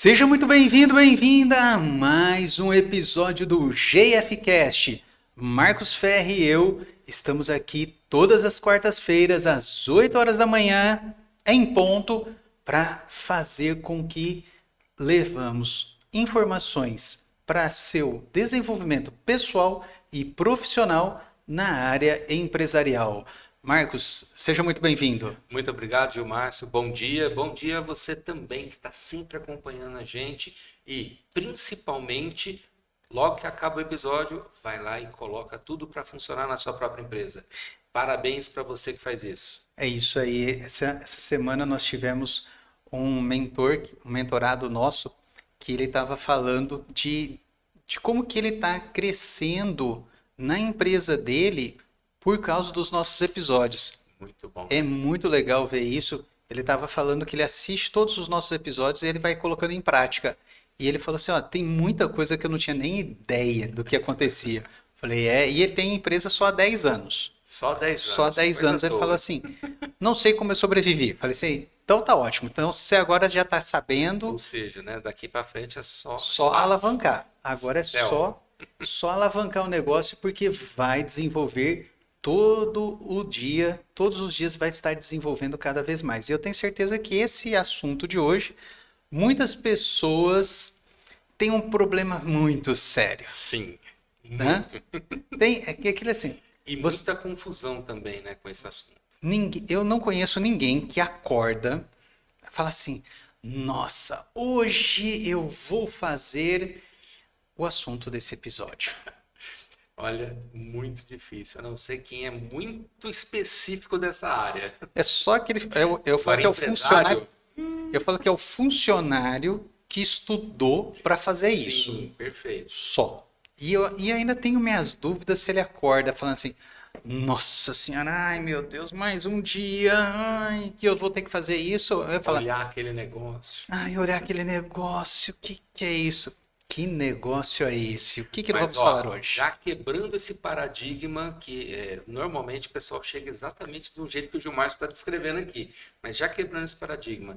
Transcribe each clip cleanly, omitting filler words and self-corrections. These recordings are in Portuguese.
Seja muito bem-vindo, bem-vinda a mais um episódio do GFcast. Marcos Ferri e eu estamos aqui todas as quartas-feiras às 8 horas da manhã, em ponto, para fazer com que levamos informações para seu desenvolvimento pessoal e profissional na área empresarial. Marcos, seja muito bem-vindo. Muito obrigado, Gilmárcio. Bom dia. Bom dia a você também que está sempre acompanhando a gente e, principalmente, logo que acaba o episódio, vai lá e coloca tudo para funcionar na sua própria empresa. Parabéns para você que faz isso. É isso aí. Essa semana nós tivemos um mentorado nosso, que ele estava falando de como que ele está crescendo na empresa dele por causa dos nossos episódios. Muito bom. É muito legal ver isso. Ele estava falando que ele assiste todos os nossos episódios e ele vai colocando em prática. E ele falou assim, ó, tem muita coisa que eu não tinha nem ideia do que acontecia. Falei, e ele tem empresa só há 10 anos. Só 10 Só há anos. 10 Coisa anos. Ele falou toda. assim, não sei como eu sobrevivi. Falei assim, então tá ótimo. Então você agora já tá Ou sabendo, seja, né, daqui para frente é só só espaço. alavancar. Agora é Céu. só alavancar o negócio porque vai desenvolver todo o dia, todos os dias vai estar desenvolvendo cada vez mais. E eu tenho certeza que esse assunto de hoje, muitas pessoas têm um problema muito sério, Sim. né? Muito. É que aquilo assim, E você, muita confusão também, né, com esse assunto. eu não conheço ninguém que acorda, fala assim, nossa, hoje eu vou fazer o assunto desse episódio. Olha, muito difícil, a não ser quem é muito específico dessa área. É só aquele, eu falo Agora, que é o funcionário, empresário, eu falo que é o funcionário que estudou para fazer isso, sim, perfeito. só. E ainda tenho minhas dúvidas se ele acorda falando assim, nossa senhora, ai meu Deus, mais um dia, ai, que eu vou ter que fazer isso. Eu falo, Olhar aquele negócio. ai, olhar aquele negócio, o que que é isso? Que negócio é esse? O que que nós Mas, vamos falar ó, hoje? já quebrando esse paradigma que normalmente o pessoal chega exatamente do jeito que o Gilmar está descrevendo aqui, mas já quebrando esse paradigma,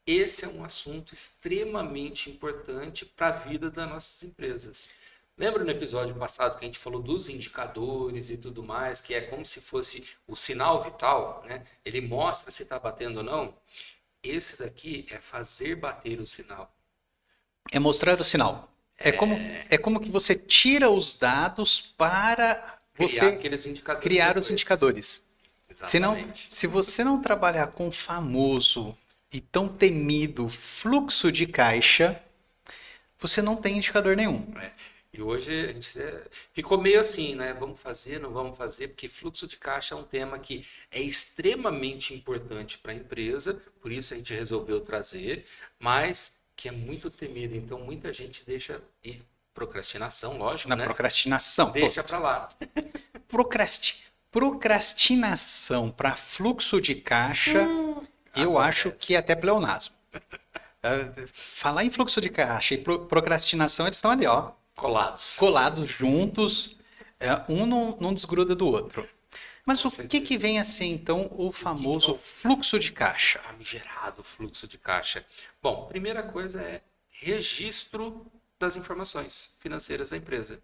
esse é um assunto extremamente importante para a vida das nossas empresas. Lembra no episódio passado que a gente falou dos indicadores e tudo mais, que é como se fosse o sinal vital, né? Ele mostra se está batendo ou não. Esse daqui é fazer bater o sinal. É mostrar o sinal. É como que você tira os dados para Criar você aqueles indicadores criar os depois. indicadores. Exatamente. Se você não trabalhar com o famoso e tão temido fluxo de caixa, você não tem indicador nenhum. E hoje a gente ficou meio assim, né? Vamos fazer, não vamos fazer, porque fluxo de caixa é um tema que é extremamente importante para a empresa, por isso a gente resolveu trazer, mas que é muito temido. Então muita gente deixa e procrastinação, lógico, Na né? procrastinação. Pô, Deixa para lá. procrastinação para fluxo de caixa, eu acho que é Acontece. até pleonasmo. Falar em fluxo de caixa e procrastinação, eles estão ali, ó, Colados. colados juntos, um não desgruda do outro. Mas Com o que certeza. que vem a ser então o O que que é famoso o fluxo de caixa? famigerado fluxo de caixa? Bom, primeira coisa é registro das informações financeiras da empresa.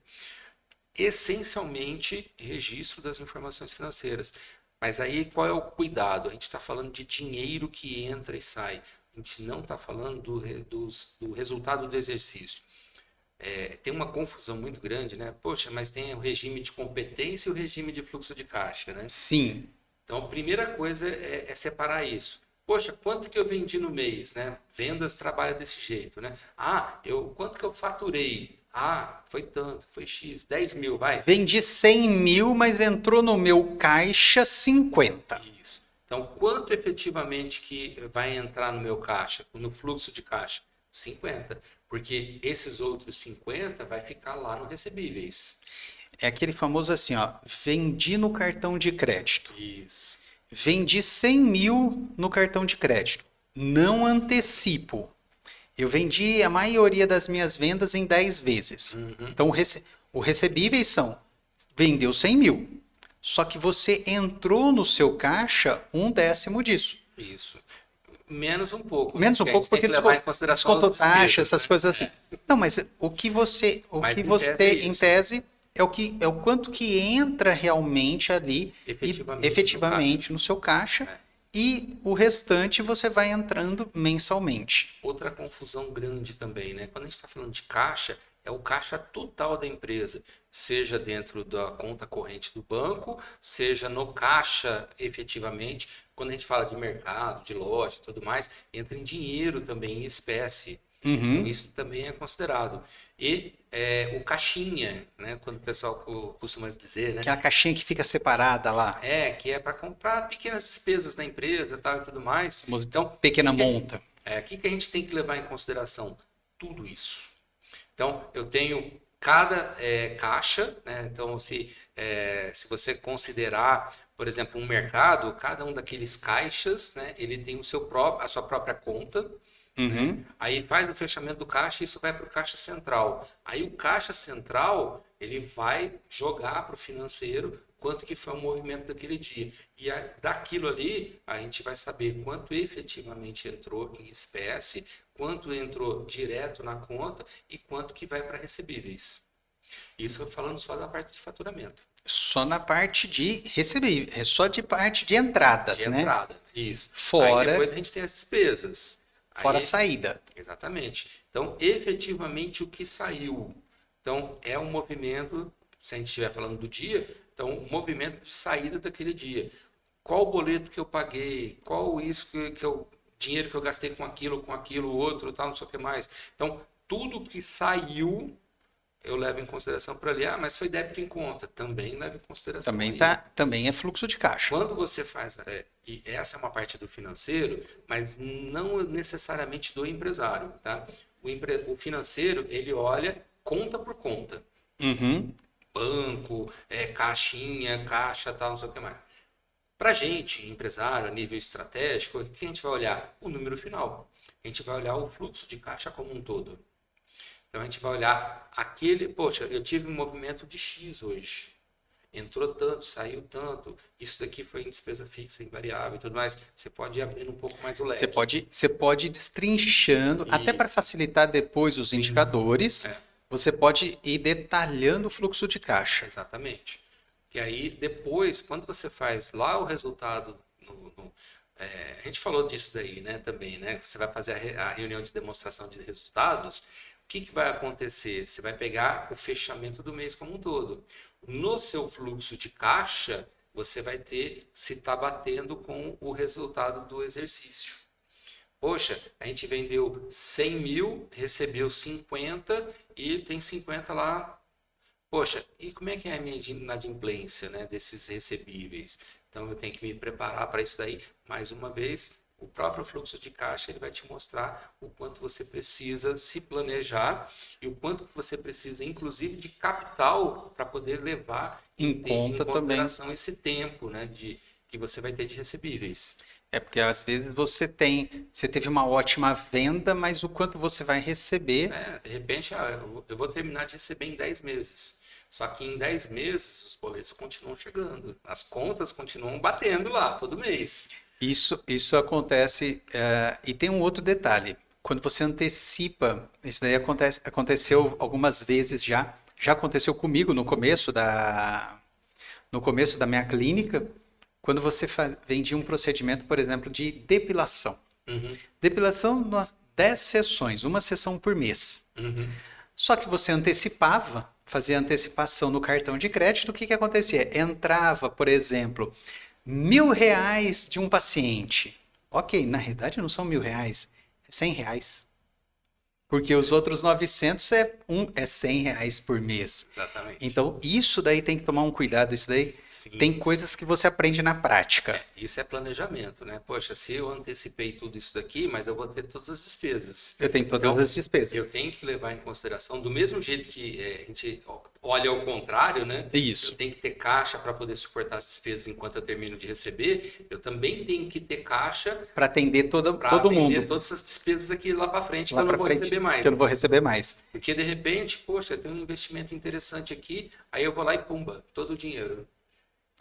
Essencialmente, registro das informações financeiras. Mas aí qual é o cuidado? A gente está falando de dinheiro que entra e sai. A gente não está falando do resultado do exercício. Tem uma confusão muito grande, né? Poxa, mas tem o regime de competência e o regime de fluxo de caixa, né? Sim, Então, a primeira coisa é separar isso. Poxa, quanto que eu vendi no mês, né? Vendas trabalha desse jeito, né? Quanto que eu faturei? Foi tanto, foi X, 10 mil, vai. vendi 100 mil, mas entrou no meu caixa 50. Isso. Então, quanto efetivamente que vai entrar no meu caixa, no fluxo de caixa? 50. Porque esses outros 50 vai ficar lá no recebíveis. É aquele famoso assim, ó, vendi no cartão de crédito. Isso. Vendi 100 mil no cartão de crédito. Não antecipo. Eu vendi a maioria das minhas vendas em 10 vezes. Então, o recebíveis são, vendeu 100 mil. Só que você entrou no seu caixa um décimo disso. Isso. Menos um pouco, né? Menos um Porque a pouco gente tem porque que levar em consideração as descontou taxa, despesas, essas né? coisas assim. Não, mas Mas em tese é em isso, tese, é o quanto que entra realmente ali e efetivamente no caixa. efetivamente no seu caixa, É. e o restante você vai entrando mensalmente. Outra confusão grande também, né? Quando a gente está falando de caixa, é o caixa total da empresa, seja dentro da conta corrente do banco, seja no caixa efetivamente. Quando a gente fala de mercado, de loja e tudo mais, entra em dinheiro também, em espécie. Então, Uhum. isso também é considerado. E o caixinha, né? Quando o pessoal costuma dizer, né? Aquela caixinha que fica separada lá, Que é para comprar pequenas despesas da empresa, tal e tudo mais. famoso Então, o pequena monta. que a gente tem que levar em consideração? Tudo isso. Então, eu tenho cada caixa, né? Então, se você considerar, por exemplo, um mercado, cada um daqueles caixas, né? Ele tem a sua própria conta, né? Uhum. Aí faz o fechamento do caixa e isso vai para o caixa central. Aí o caixa central ele vai jogar para o financeiro quanto que foi o movimento daquele dia. E daquilo ali a gente vai saber quanto efetivamente entrou em espécie, quanto entrou direto na conta e quanto que vai para recebíveis. Isso falando só da parte de faturamento, Só na parte de receber, é só de parte de de entradas, né? entrada. Isso. Aí Fora, depois a gente tem as despesas. fora a Aí saída. Exatamente. Então, efetivamente, o que saiu. Então, é um movimento, se a gente estiver falando do dia, então, um movimento de saída daquele dia. Qual o boleto que eu paguei? Qual isso dinheiro que eu gastei com aquilo, outro, tal, não sei o que mais. Então, tudo que saiu, eu levo em consideração para ali. Ah, mas foi débito em conta. Também levo em consideração Também aí. também é fluxo de caixa. Quando você faz, e essa é uma parte do financeiro, mas não necessariamente do empresário, tá? O financeiro, ele olha conta por conta. Uhum. Banco, caixinha, caixa, tal, não sei o que mais. Para gente, empresário, a nível estratégico, o que a gente vai olhar? O número final. A gente vai olhar o fluxo de caixa como um todo. Então a gente vai olhar poxa, eu tive um movimento de X hoje. Entrou tanto, saiu tanto, isso daqui foi em despesa fixa, em variável e tudo mais. Você pode ir abrindo um pouco mais o leque. Você pode ir destrinchando, até para Isso, facilitar depois os sim, indicadores, é, você pode ir detalhando o fluxo de caixa. exatamente. E aí, depois, quando você faz lá o resultado, a gente falou disso daí, né, também, né? Você vai fazer a reunião de demonstração de resultados, o que vai acontecer? Você vai pegar o fechamento do mês como um todo. No seu fluxo de caixa, você vai ter se está batendo com o resultado do exercício. Poxa, a gente vendeu 100 mil, recebeu 50 e tem 50 lá. Poxa, e como é que é a minha inadimplência, né, desses recebíveis? Então eu tenho que me preparar para isso daí. Mais uma vez, o próprio fluxo de caixa ele vai te mostrar o quanto você precisa se planejar e o quanto que você precisa, inclusive, de capital para poder levar Em em conta também. consideração esse tempo, né, que você vai ter de recebíveis. É porque às vezes você teve uma ótima venda, mas o quanto você vai receber, De repente, eu vou terminar de receber em 10 meses. Só que em 10 meses os boletos continuam chegando, as contas continuam batendo lá todo mês. isso acontece. E tem um outro detalhe. Quando você antecipa, isso daí aconteceu algumas vezes já aconteceu comigo no começo da minha clínica, quando você vendia um procedimento, por exemplo, de depilação. Uhum, Depilação, 10 sessões, uma sessão por mês. uhum. Só que você antecipava, fazia antecipação no cartão de crédito, o que que acontecia? Entrava, por exemplo, R$ 1.000 de um paciente. Ok, na realidade não são R$ 1.000, é R$ 100. Porque os outros 900 é R$ 100 por mês. Exatamente. Então, isso daí tem que tomar um cuidado. Isso daí tem Sim, sim. coisas que você aprende na prática. Isso é planejamento, né? Poxa, se eu antecipei tudo isso daqui, mas eu vou ter todas as despesas. Eu tenho todas Então, as eu despesas. tenho que levar em consideração, do mesmo jeito que a gente olha ao contrário, né? Eu Isso. tenho que ter caixa para poder suportar as despesas enquanto eu termino de receber, eu também tenho que ter caixa Para atender para todo atender mundo todas essas despesas aqui lá para frente que lá eu não para vou frente, receber que eu não mais. vou receber mais. Porque de repente, poxa, tem um investimento interessante aqui, aí eu vou lá e pumba, todo o dinheiro.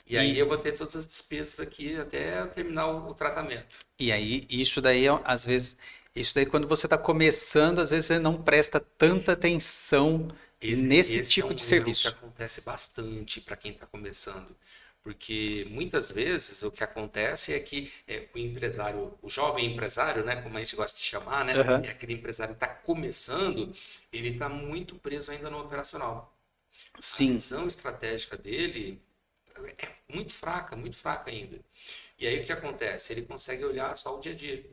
E aí eu vou ter todas as despesas aqui até eu terminar o tratamento. E aí, isso daí, às vezes, isso daí quando você está começando, às vezes você não presta tanta atenção nesse Esse é tipo de um erro que serviço. acontece bastante para quem está começando, porque muitas vezes o que acontece é que o empresário, o jovem empresário, né, como a gente gosta de chamar, né, Aham. é aquele empresário que está começando, ele está muito preso ainda no operacional. A Sim, visão estratégica dele é muito fraca ainda. E aí o que acontece? Ele consegue olhar só o dia a dia.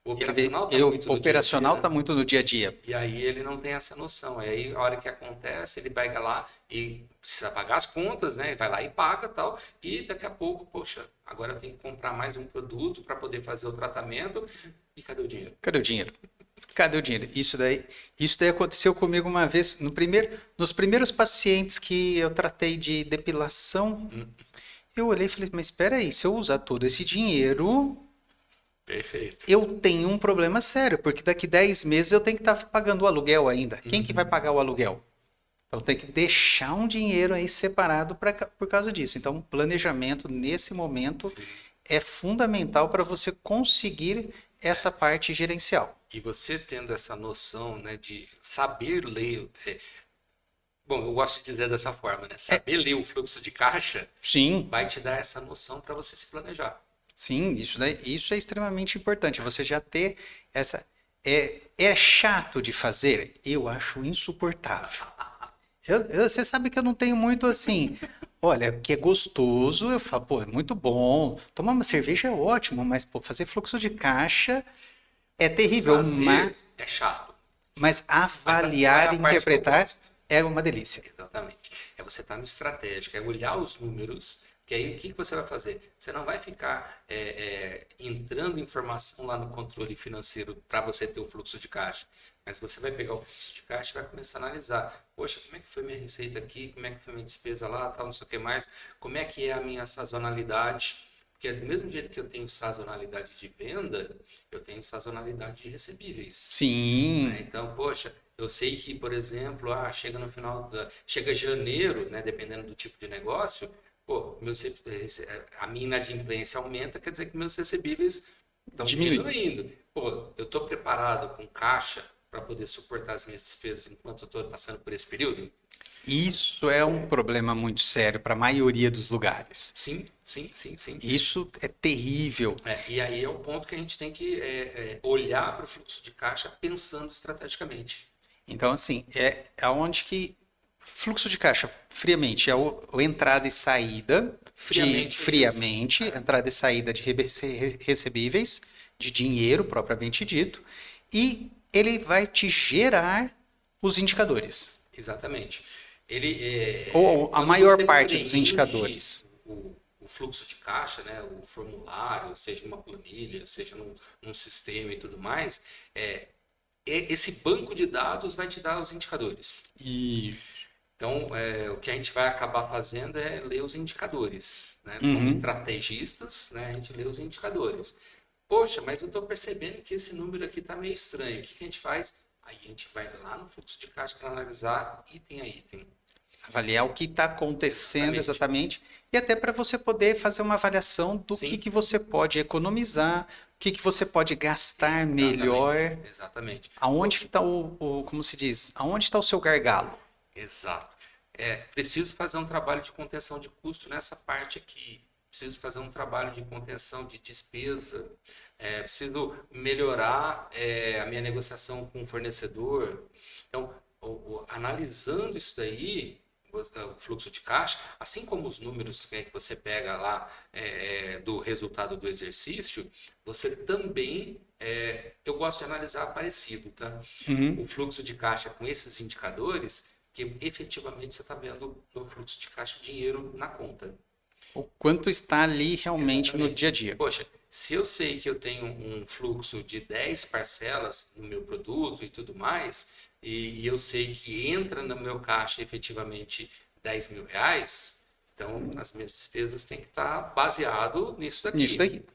O operacional está o muito no dia a dia, operacional né? está muito no dia a dia. E aí ele não tem essa noção. Aí a hora que acontece, ele pega lá e precisa pagar as contas, né? Vai lá e paga tal. E daqui a pouco, poxa, agora eu tenho que comprar mais um produto para poder fazer o tratamento. E cadê o dinheiro? Cadê o dinheiro? Cadê o dinheiro? Isso daí aconteceu comigo uma vez, nos primeiros pacientes que eu tratei de depilação, eu olhei e falei, mas espera aí, se eu usar todo esse dinheiro, Perfeito. eu tenho um problema sério, porque daqui 10 meses eu tenho que estar pagando o aluguel ainda. Quem que vai pagar o aluguel? Então tem que deixar um dinheiro aí separado por causa disso. Então, planejamento nesse momento Sim. é fundamental para você conseguir essa parte gerencial. E você tendo essa noção, né, de saber ler, bom, eu gosto de dizer dessa forma, né? É, Saber ler o fluxo de caixa sim, vai te dar essa noção para você se planejar. sim, isso é extremamente importante. Você já ter essa. É chato de fazer? Eu acho insuportável. Você sabe que eu não tenho muito assim. Olha, que é gostoso, eu falo, pô, é muito bom. Tomar uma cerveja é ótimo, mas pô, fazer fluxo de caixa é terrível. Fazer é chato, Mas mas qual é avaliar a e parte que eu interpretar gosto? é uma delícia. Exatamente. É você estar no estratégico, é olhar os números, que aí o que que você vai fazer? Você não vai ficar entrando informação lá no controle financeiro para você ter o fluxo de caixa, mas você vai pegar o fluxo de caixa e vai começar a analisar. Poxa, como é que foi minha receita aqui? Como é que foi minha despesa lá? Tal, não sei o que mais. Como é que é a minha sazonalidade? Porque do mesmo jeito que eu tenho sazonalidade de venda, eu tenho sazonalidade de recebíveis. Né? Sim, Então, poxa, eu sei que, por exemplo, chega no final chega janeiro, né, dependendo do tipo de negócio, pô, a minha inadimplência aumenta, quer dizer que meus recebíveis estão diminuindo. diminuindo. Pô, eu estou preparado com caixa para poder suportar as minhas despesas enquanto eu estou passando por esse período? Isso é um problema muito sério para a maioria dos lugares. Sim, sim, sim, sim. Isso é terrível. E aí é o ponto que a gente tem que olhar para o fluxo de caixa pensando estrategicamente. Então, assim, é aonde que fluxo de caixa, friamente, é o entrada e saída Friamente é isso. friamente, entrada e saída de recebíveis, de dinheiro propriamente dito, e ele vai te gerar os indicadores, Exatamente. ou a Quando maior você parte dos preenche indicadores. o fluxo de caixa, né, o formulário, seja numa planilha, seja num sistema e tudo mais, esse banco de dados vai te dar os indicadores. E Então, o que a gente vai acabar fazendo é ler os indicadores, né? Como uhum. estrategistas, né, a gente lê os indicadores. Poxa, mas eu estou percebendo que esse número aqui está meio estranho. O que que a gente faz? Aí a gente vai lá no fluxo de caixa para analisar item a item. Avaliar o que está acontecendo Exatamente. exatamente e até para você poder fazer uma avaliação do Sim, que você pode economizar, o que você pode gastar exatamente. melhor, Exatamente. aonde está como se diz, aonde está o seu gargalo. Exato. Preciso fazer um trabalho de contenção de custo nessa parte aqui. Preciso fazer um trabalho de contenção de despesa. Preciso melhorar a minha negociação com o fornecedor. Então, analisando isso daí, o fluxo de caixa, assim como os números que você pega lá do resultado do exercício, você também, eu gosto de analisar parecido, tá? Uhum. O fluxo de caixa com esses indicadores, que efetivamente você está vendo no fluxo de caixa o dinheiro na conta. O quanto está ali realmente no Exatamente. dia a dia. Poxa, se eu sei que eu tenho um fluxo de 10 parcelas no meu produto e tudo mais, e eu sei que entra no meu caixa efetivamente R$ 10.000, então as minhas despesas têm que estar baseado nisso Nisso daqui. daqui.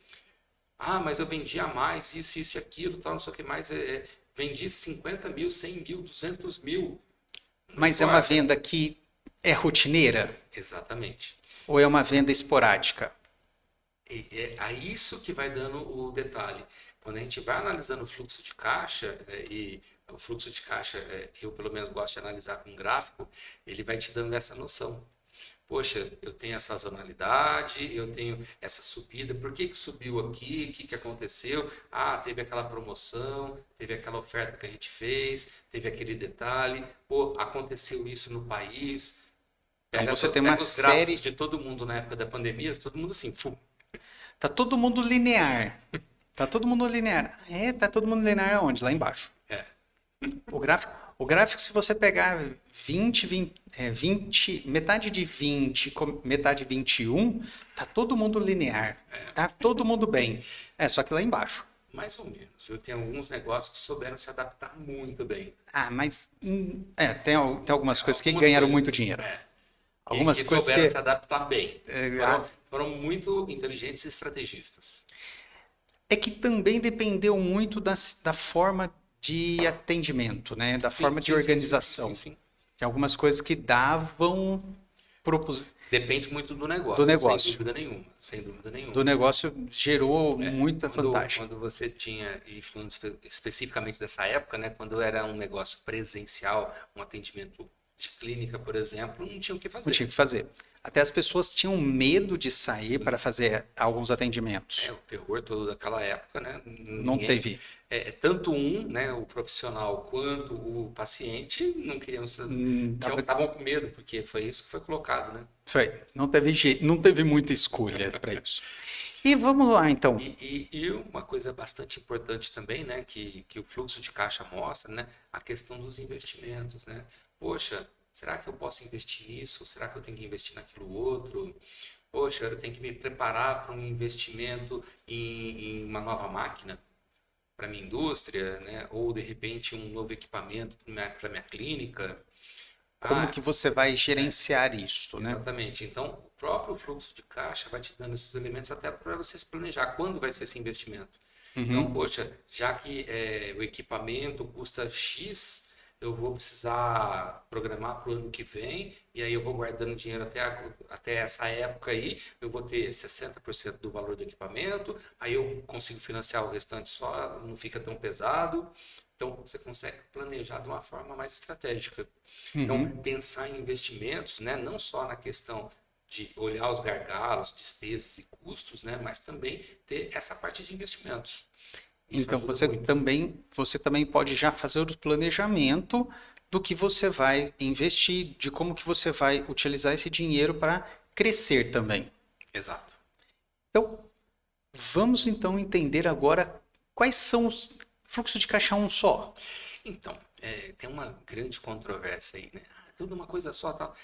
Mas eu vendi a mais, isso e aquilo, tal, não sei o que mais. Vendi 50 mil, 100 mil, 200 mil. Não Mas é uma importa. venda que É rotineira Exatamente. ou é uma venda esporádica? É a isso que vai dando o detalhe. Quando a gente vai analisando o fluxo de caixa, e o fluxo de caixa, eu pelo menos gosto de analisar com gráfico, ele vai te dando essa noção. Poxa, eu tenho essa sazonalidade, eu tenho essa subida, por que que subiu aqui, o que que aconteceu? Ah, teve aquela promoção, teve aquela oferta que a gente fez, teve aquele detalhe, pô, aconteceu isso no país. Então Pega, você tem uma pega os gráficos série. de todo mundo na época da pandemia, todo mundo assim, Tá todo mundo linear. Tá todo mundo linear. É, tá todo mundo linear aonde? Lá embaixo. é, O gráfico, se você pegar 20, metade de 20, metade de 21, tá todo mundo linear. Tá todo mundo bem. É, só que lá embaixo. mais ou menos. Eu tenho alguns negócios que souberam se adaptar muito bem. Ah, mas tem algumas coisas que Algumas ganharam muito coisas, dinheiro. que Algumas coisas souberam que se adaptar bem. ah, Foram muito inteligentes e estrategistas. é que também dependeu muito da forma de atendimento, né? Da Sim, forma de sim, sim, sim, sim, sim, organização. sim. Tem algumas coisas que davam Depende muito do do negócio, sem negócio. dúvida nenhuma. Sem dúvida Do nenhuma. negócio gerou muita Quando, vantagem. quando você tinha, e falando especificamente dessa época, né, quando era um negócio presencial, um atendimento de clínica, por exemplo, não tinha o que Não fazer. tinha o que fazer. Até as pessoas tinham medo de sair Sim. para fazer alguns atendimentos. O terror todo daquela época, né? Não Ninguém, teve. tanto né, o profissional quanto o paciente não queriam, Tava, estavam com medo, porque foi isso que foi colocado, né? não teve jeito, não teve muita escolha para isso. E vamos lá, então. E uma coisa bastante importante também, né, que o fluxo de caixa mostra, né, a questão dos investimentos, né? Poxa, será que eu posso investir nisso? Será que eu tenho que investir naquilo outro? Poxa, eu tenho que me preparar para um investimento em uma nova máquina para minha indústria, né? Ou de repente um novo equipamento para minha clínica. Como Ah, que você vai gerenciar isso, né? exatamente. Então, o próprio fluxo de caixa vai te dando esses elementos até para você se planejar quando vai ser esse investimento. Então, Uhum. poxa, já que o equipamento custa X, eu vou precisar programar para o ano que vem, e aí eu vou guardando dinheiro até essa época aí, eu vou ter 60% do valor do equipamento, aí eu consigo financiar o restante só, não fica tão pesado. Então, você consegue planejar de uma forma mais estratégica. Então, Uhum. pensar em investimentos, né, não só na questão de olhar os gargalos, despesas e custos, né, mas também ter essa parte de investimentos. Isso Então ajuda você muito. também, você também pode já fazer o planejamento do que você vai investir, de como que você vai utilizar esse dinheiro para crescer também. Exato. Então, vamos então entender agora quais são os fluxos de caixa um só. Então, tem uma grande controvérsia aí, né? Ah, tudo uma coisa só, tal.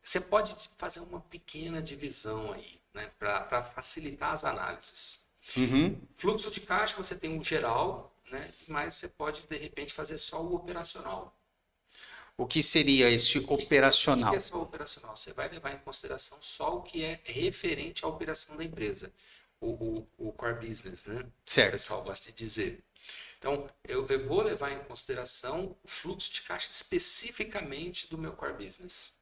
Você pode fazer uma pequena divisão aí, né, para facilitar as análises. Uhum. Fluxo de caixa, você tem o geral, né, mas você pode, de repente, fazer só o operacional. O que seria esse O que é operacional? só operacional? Você vai levar em consideração só o que é referente à operação da empresa, o core business, né? O Certo. pessoal gosta de dizer. Então, eu vou levar em consideração o fluxo de caixa especificamente do meu core business.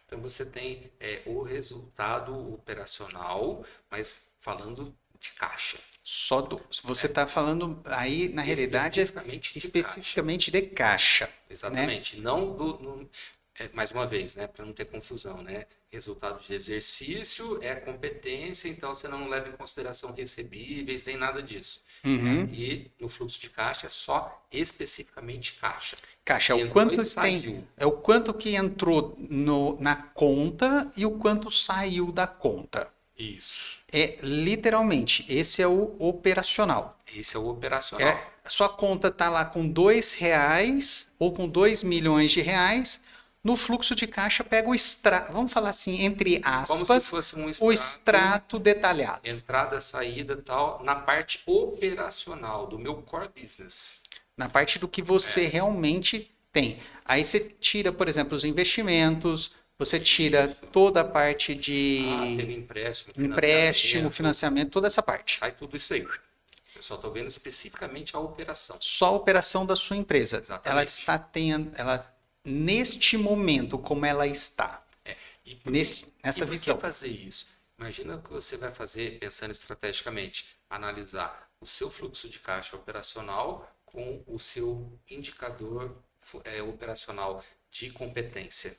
Então, você tem o resultado operacional, mas falando de caixa, Você está falando aí, na realidade, especificamente de caixa. especificamente de caixa, né? Exatamente. Não mais uma vez, né, para não ter confusão, né? Resultado de exercício é competência, então você não leva em consideração recebíveis, nem nada disso. Uhum. E no fluxo de caixa é só especificamente caixa. Caixa é Que o entrou e quanto tem, saiu. é o quanto que entrou na conta e o quanto saiu da conta. Isso. É literalmente, esse é o operacional. Esse é o operacional. A sua conta está lá com R$ 2 ou com 2 milhões de reais. No fluxo de caixa, pega o extrato, vamos falar assim, entre Como se aspas, fosse um o extrato, extrato detalhado. entrada, saída, tal, na parte operacional do meu core business. Na parte do que você realmente tem. Aí você tira, por exemplo, os investimentos, você tira Isso. toda a parte Teve de empréstimo, empréstimo, financiamento, financiamento, toda essa parte. sai tudo isso aí. Eu só estou vendo especificamente a operação. Só a operação da sua empresa. Ela Exatamente. está tendo, ela neste momento, como ela está, E por que, e nessa por que visão. fazer isso? Imagina que você vai fazer pensando estrategicamente, analisar o seu fluxo de caixa operacional com o seu indicador operacional de competência.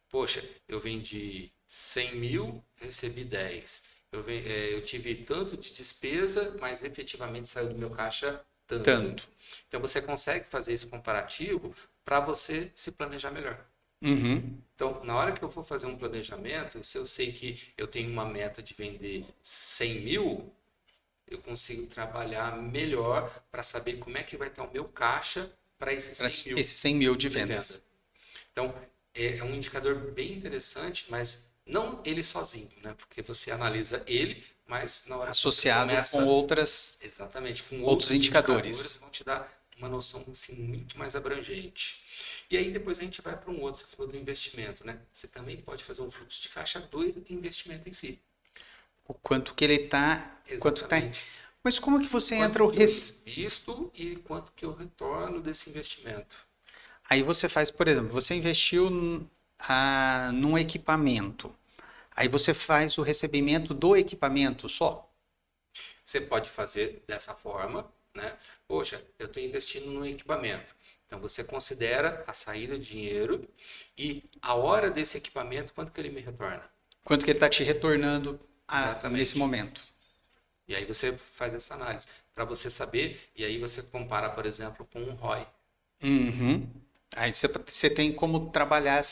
Poxa, eu vendi 100 mil, recebi 10. Eu tive tanto de despesa, mas efetivamente saiu do meu caixa tanto. Tanto. Então você consegue fazer esse comparativo para você se planejar melhor. Uhum. Então, na hora que eu for fazer um planejamento, se eu sei que eu tenho uma meta de vender 100 mil, eu consigo trabalhar melhor para saber como é que vai estar o meu caixa para esses Para 100 mil esses 100 mil de de venda. vendas. Então, é um indicador bem interessante, mas não ele sozinho, né? Porque você analisa ele, mas na hora que você Associado com começa outras, exatamente com outros outros indicadores, indicadores. vão te dar uma noção assim, muito mais abrangente. E aí depois a gente vai para um outro, você falou do investimento, né? Você também pode fazer um fluxo de caixa do investimento em si. O quanto que ele está, quanto está. Exatamente. Mas como que você entra Quanto o que eu res... invisto e quanto que eu retorno desse investimento. Aí você faz, por exemplo, você investiu num equipamento. Aí você faz o recebimento do equipamento só. Você pode fazer dessa forma, né? Poxa, eu estou investindo no equipamento. Então você considera a saída de dinheiro e a hora desse equipamento, quanto que ele me retorna? Quanto que ele está te retornando nesse Exatamente. momento. E aí você faz essa análise para você saber, e aí você compara, por exemplo, com um ROI. Uhum. Aí você tem como trabalhar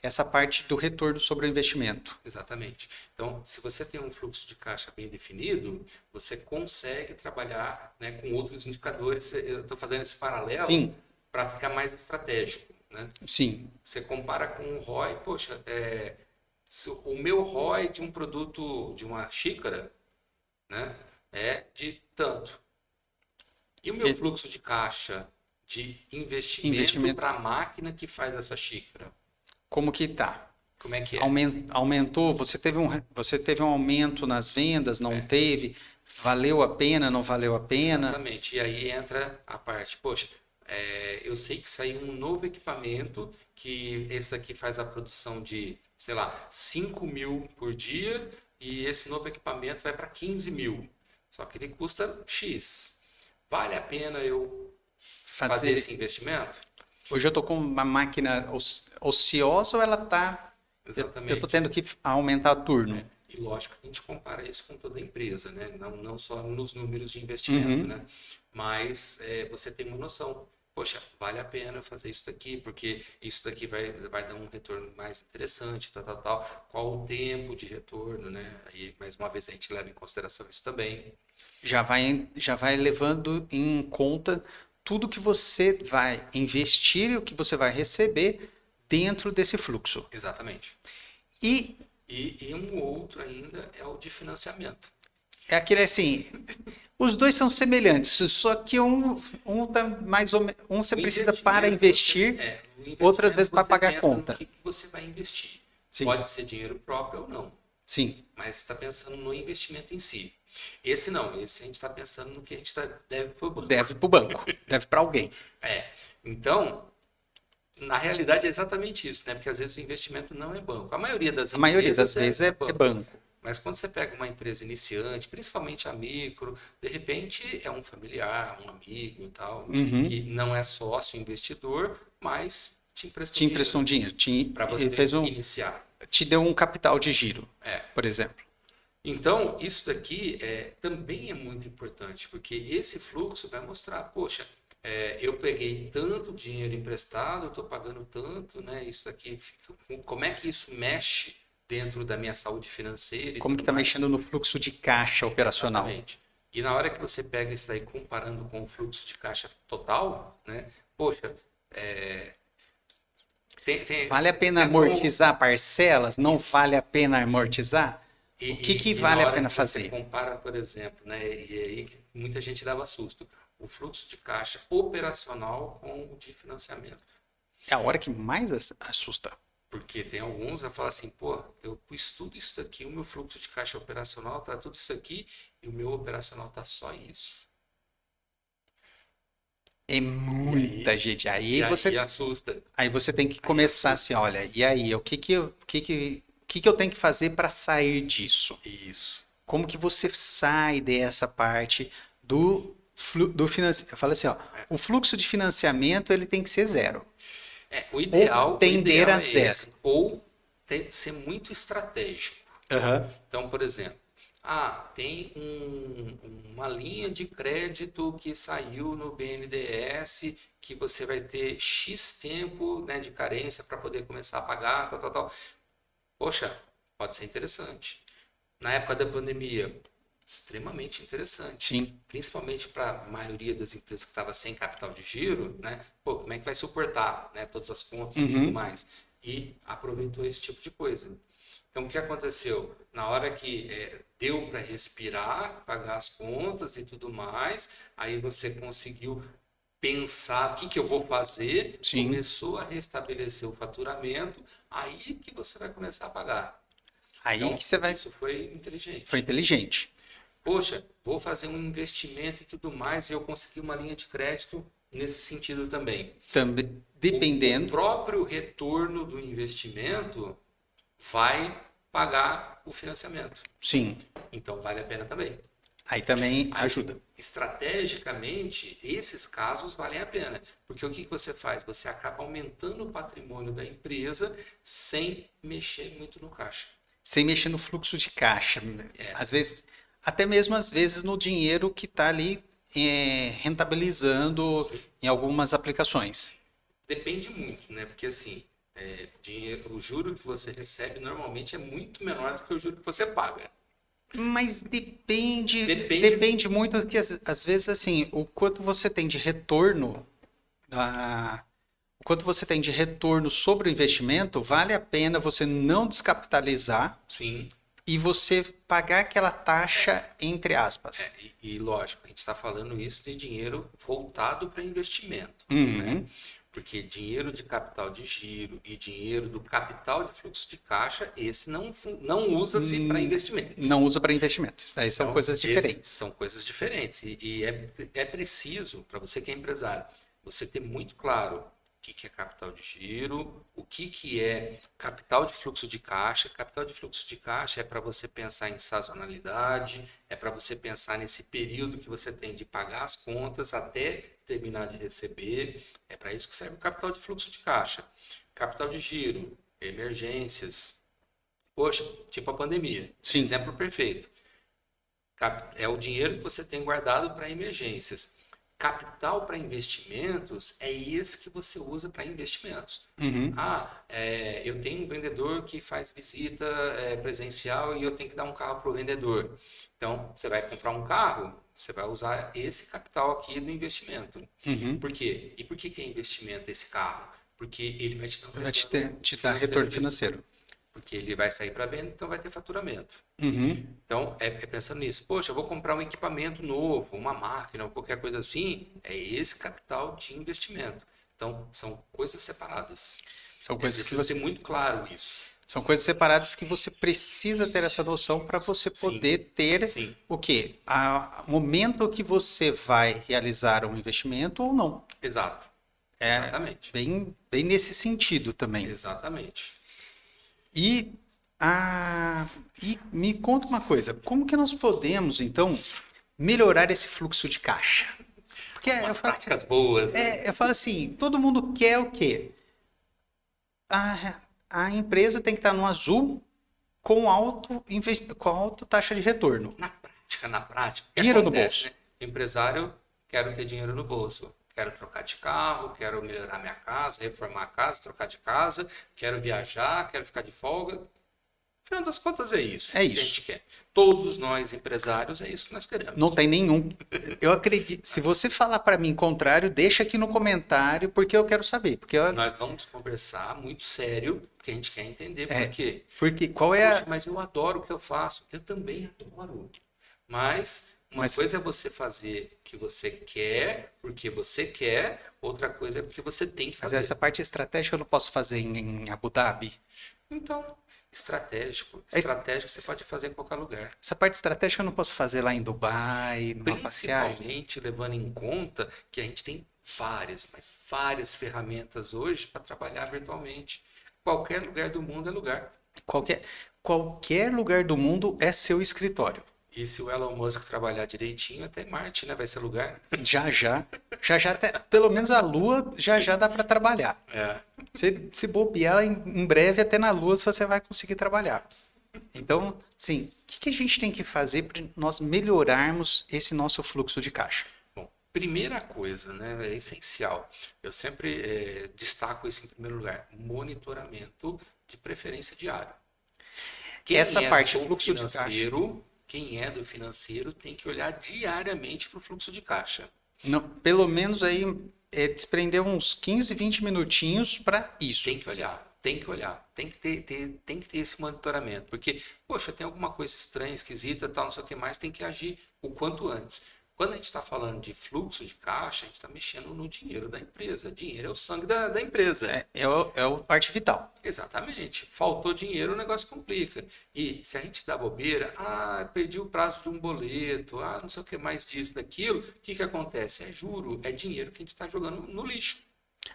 essa parte do retorno sobre o investimento. Exatamente. Então, se você tem um fluxo de caixa bem definido, você consegue trabalhar, né, com outros indicadores. Eu estou fazendo esse paralelo Sim, para ficar mais estratégico, né? sim. Você compara com o ROI, poxa, o meu ROI de um produto, de uma xícara, né, é de tanto. E o meu E- fluxo de caixa de investimento Investimento. para a máquina que faz essa xícara? Como que tá? Como é que é? Aumentou? Você teve um aumento nas vendas? Não É, teve? Valeu a pena? Não valeu a pena? exatamente. E aí entra a parte, poxa, eu sei que saiu um novo equipamento que esse aqui faz a produção de, sei lá, 5 mil por dia e esse novo equipamento vai para 15 mil. Só que ele custa X. Vale a pena eu fazer esse Fazer. investimento? Hoje eu tô com uma máquina ociosa ou ela tá. Eu tô Exatamente. tendo que aumentar turno. E lógico que a gente compara isso com toda a empresa, né? Não só nos números de investimento, Uhum. né? Mas você tem uma noção. Poxa, vale a pena fazer isso daqui, porque isso daqui vai dar um retorno mais interessante, tal, tal, tal. Qual o tempo de retorno, né? Aí, mais uma vez, a gente leva em consideração isso também. Já vai levando em conta tudo que você vai investir e o que você vai receber dentro desse fluxo. Exatamente. E E um outro ainda é o de financiamento. é aquele assim, os dois são semelhantes, só que um tá mais ou menos, um você O precisa para investir, o outras investimento vezes para você pagar a pensa no conta. que você vai investir. Sim, Pode ser dinheiro próprio ou não, sim. mas está pensando no investimento em si. Esse não, esse a gente está pensando no que a gente deve para o banco. Deve para o banco, deve para alguém. É, então, na realidade é exatamente isso, né? Porque às vezes o investimento não é banco. A maioria das A maioria das empresas vezes é é banco. banco. Mas quando você pega uma empresa iniciante, principalmente a micro, de repente é um familiar, um amigo e tal, que Uhum. não é sócio investidor, mas te emprestou Te emprestou um dinheiro dinheiro, para fez você iniciar. te deu um capital de giro, É. por exemplo. Então, isso daqui também é muito importante, porque esse fluxo vai mostrar, poxa, eu peguei tanto dinheiro emprestado, eu estou pagando tanto, né? Isso daqui, como é que isso mexe dentro da minha saúde financeira e Como que tudo está mais? mexendo no fluxo de caixa operacional? Exatamente. E na hora que você pega isso daí comparando com o fluxo de caixa total, né? Poxa, é, Vale a pena é como. amortizar parcelas? Não Isso. vale a pena amortizar? E, O que que na vale a hora pena que você fazer? compara, por exemplo, né? E aí que muita gente dava susto, o fluxo de caixa operacional com o de financiamento. É a hora que mais assusta. Porque tem alguns a falar assim, pô, eu pus tudo isso daqui, o meu fluxo de caixa operacional tá tudo isso aqui e o meu operacional tá só isso. É E muita aí, gente. e aí assusta. Aí você tem que Aí começar assim, assusta. olha, e aí, o que que eu tenho que fazer para sair disso? Isso. Como que você sai dessa parte do financiamento? Eu falo assim, ó, o fluxo de financiamento ele tem que ser zero, O ou ideal, o tender ideal a é zero. esse. Ou ser muito estratégico. Aham. Então, por exemplo, tem uma linha de crédito que saiu no BNDES que você vai ter X tempo, né, de carência para poder começar a pagar, tal, tal, tal. Poxa, pode ser interessante. Na época da pandemia, extremamente interessante. Sim. Principalmente para a maioria das empresas que estava sem capital de giro, né? Pô, como é que vai suportar, né, todas as contas e tudo Uhum. mais? E aproveitou esse tipo de coisa. Então, o que aconteceu? Na hora que deu para respirar, pagar as contas e tudo mais, aí você conseguiu pensar o que, que eu vou fazer, Sim. começou a restabelecer o faturamento, aí que você vai começar a pagar. Aí Então, que você vai. isso foi Foi inteligente. inteligente. Poxa, vou fazer um investimento e tudo mais, e eu consegui uma linha de crédito nesse sentido também. Também, O dependendo. próprio retorno do investimento vai pagar o financiamento. Sim. Então vale a pena também. Aí também Aí, ajuda. estrategicamente, esses casos valem a pena. Porque o que que você faz? Você acaba aumentando o patrimônio da empresa sem mexer muito no caixa. Sem mexer no fluxo de caixa. É, Às vezes, até mesmo às vezes no dinheiro que está ali rentabilizando você em algumas aplicações. depende muito, né? Porque assim, dinheiro, o juro que você recebe normalmente é muito menor do que o juro que você paga. Mas Depende. depende muito que às vezes assim, o quanto você tem de retorno, o quanto você tem de retorno sobre o investimento, vale a pena você não descapitalizar Sim, e você pagar aquela taxa entre aspas. e lógico, a gente está falando isso de dinheiro voltado para investimento, né? Uhum. Porque dinheiro de capital de giro e dinheiro do capital de fluxo de caixa, esse não usa-se para Hum, investimentos. Não usa para investimento. Isso daí são Então, coisas esses diferentes. são coisas diferentes. E é preciso, para você que é empresário, você ter muito claro o que é capital de giro, o que é capital de fluxo de caixa. Capital de fluxo de caixa é para você pensar em sazonalidade, é para você pensar nesse período que você tem de pagar as contas até terminar de receber. É para isso que serve o capital de fluxo de caixa. Capital de giro, emergências. Poxa, tipo a pandemia, Sim. exemplo perfeito. É o dinheiro que você tem guardado para emergências. Capital para investimentos é esse que você usa para investimentos. Uhum. Eu tenho um vendedor que faz visita presencial e eu tenho que dar um carro para o vendedor. Então, você vai comprar um carro, você vai usar esse capital aqui do investimento. Uhum. Por quê? E por que que é investimento esse carro? Porque ele vai te dar um Vai retorno te dar financeiro retorno disso. financeiro. Porque ele vai sair para venda, então vai ter faturamento. Uhum. Então, é pensando nisso. Poxa, eu vou comprar um equipamento novo, uma máquina, ou qualquer coisa assim. É esse capital de investimento. Então, são coisas separadas. São É coisas que preciso ter você, muito claro isso. são coisas separadas que você precisa ter essa noção para você Sim, poder ter sim, o quê? O momento que você vai realizar um investimento ou não. exato. É Exatamente. bem nesse sentido também. Exatamente. E, a, e me conta uma coisa, como que nós podemos, então, melhorar esse fluxo de caixa? Porque Umas práticas boas, né? eu falo assim, todo mundo quer o quê? A empresa tem que estar no azul com alta taxa de retorno. Na prática, o que Dinheiro no acontece, bolso. né? Empresário, quero ter dinheiro no bolso. Quero trocar de carro, quero melhorar minha casa, reformar a casa, trocar de casa, quero viajar, quero ficar de folga. No final das contas é isso É que a isso. gente quer. Todos nós empresários é isso que nós Não queremos. tem nenhum. Eu acredito. Se você falar para mim contrário, deixa aqui no comentário, porque eu quero saber. Nós vamos conversar muito sério, porque a gente quer entender por É, quê. porque qual é Poxa, a. mas eu adoro o que eu faço. Eu também adoro. Mas uma Mas, coisa é você fazer o que você quer, porque você quer, outra coisa é porque você tem que mas fazer. essa parte estratégica eu não posso fazer em Abu Dhabi. Então, estratégico. Es- Estratégico você pode fazer em qualquer lugar. Essa parte estratégica eu não posso fazer lá em Dubai, numa passeagem. Principalmente levando em conta que a gente tem várias, mas várias ferramentas hoje para trabalhar virtualmente. Qualquer lugar do mundo é lugar. Qualquer, qualquer lugar do mundo é seu escritório. E se o Elon Musk trabalhar direitinho, até Marte, né, vai ser lugar. Já até, pelo menos a Lua já dá para trabalhar. É. Se bobear, em breve até na Lua você vai conseguir trabalhar. Então, sim, o que a gente tem que fazer para nós melhorarmos esse nosso fluxo de caixa? Bom, primeira coisa, né, é essencial. Eu sempre destaco isso em primeiro lugar: monitoramento, de preferência diário. Essa Quem é parte, do fluxo de caixa, financeiro, quem é do financeiro tem que olhar diariamente para o fluxo de caixa. não, pelo menos aí desprender uns 15, 20 minutinhos para isso. Tem que olhar, tem que olhar, tem que ter esse monitoramento, porque, poxa, tem alguma coisa estranha, esquisita, tal, não sei o que mais, tem que agir o quanto antes. Quando a gente está falando de fluxo de caixa, a gente está mexendo no dinheiro da empresa. Dinheiro é o sangue da empresa. É a parte vital. Exatamente. Faltou dinheiro, o negócio complica. E se a gente dá bobeira, perdi o prazo de um boleto, não sei o que mais disso, daquilo, o que acontece? É juro, é dinheiro que a gente está jogando no lixo.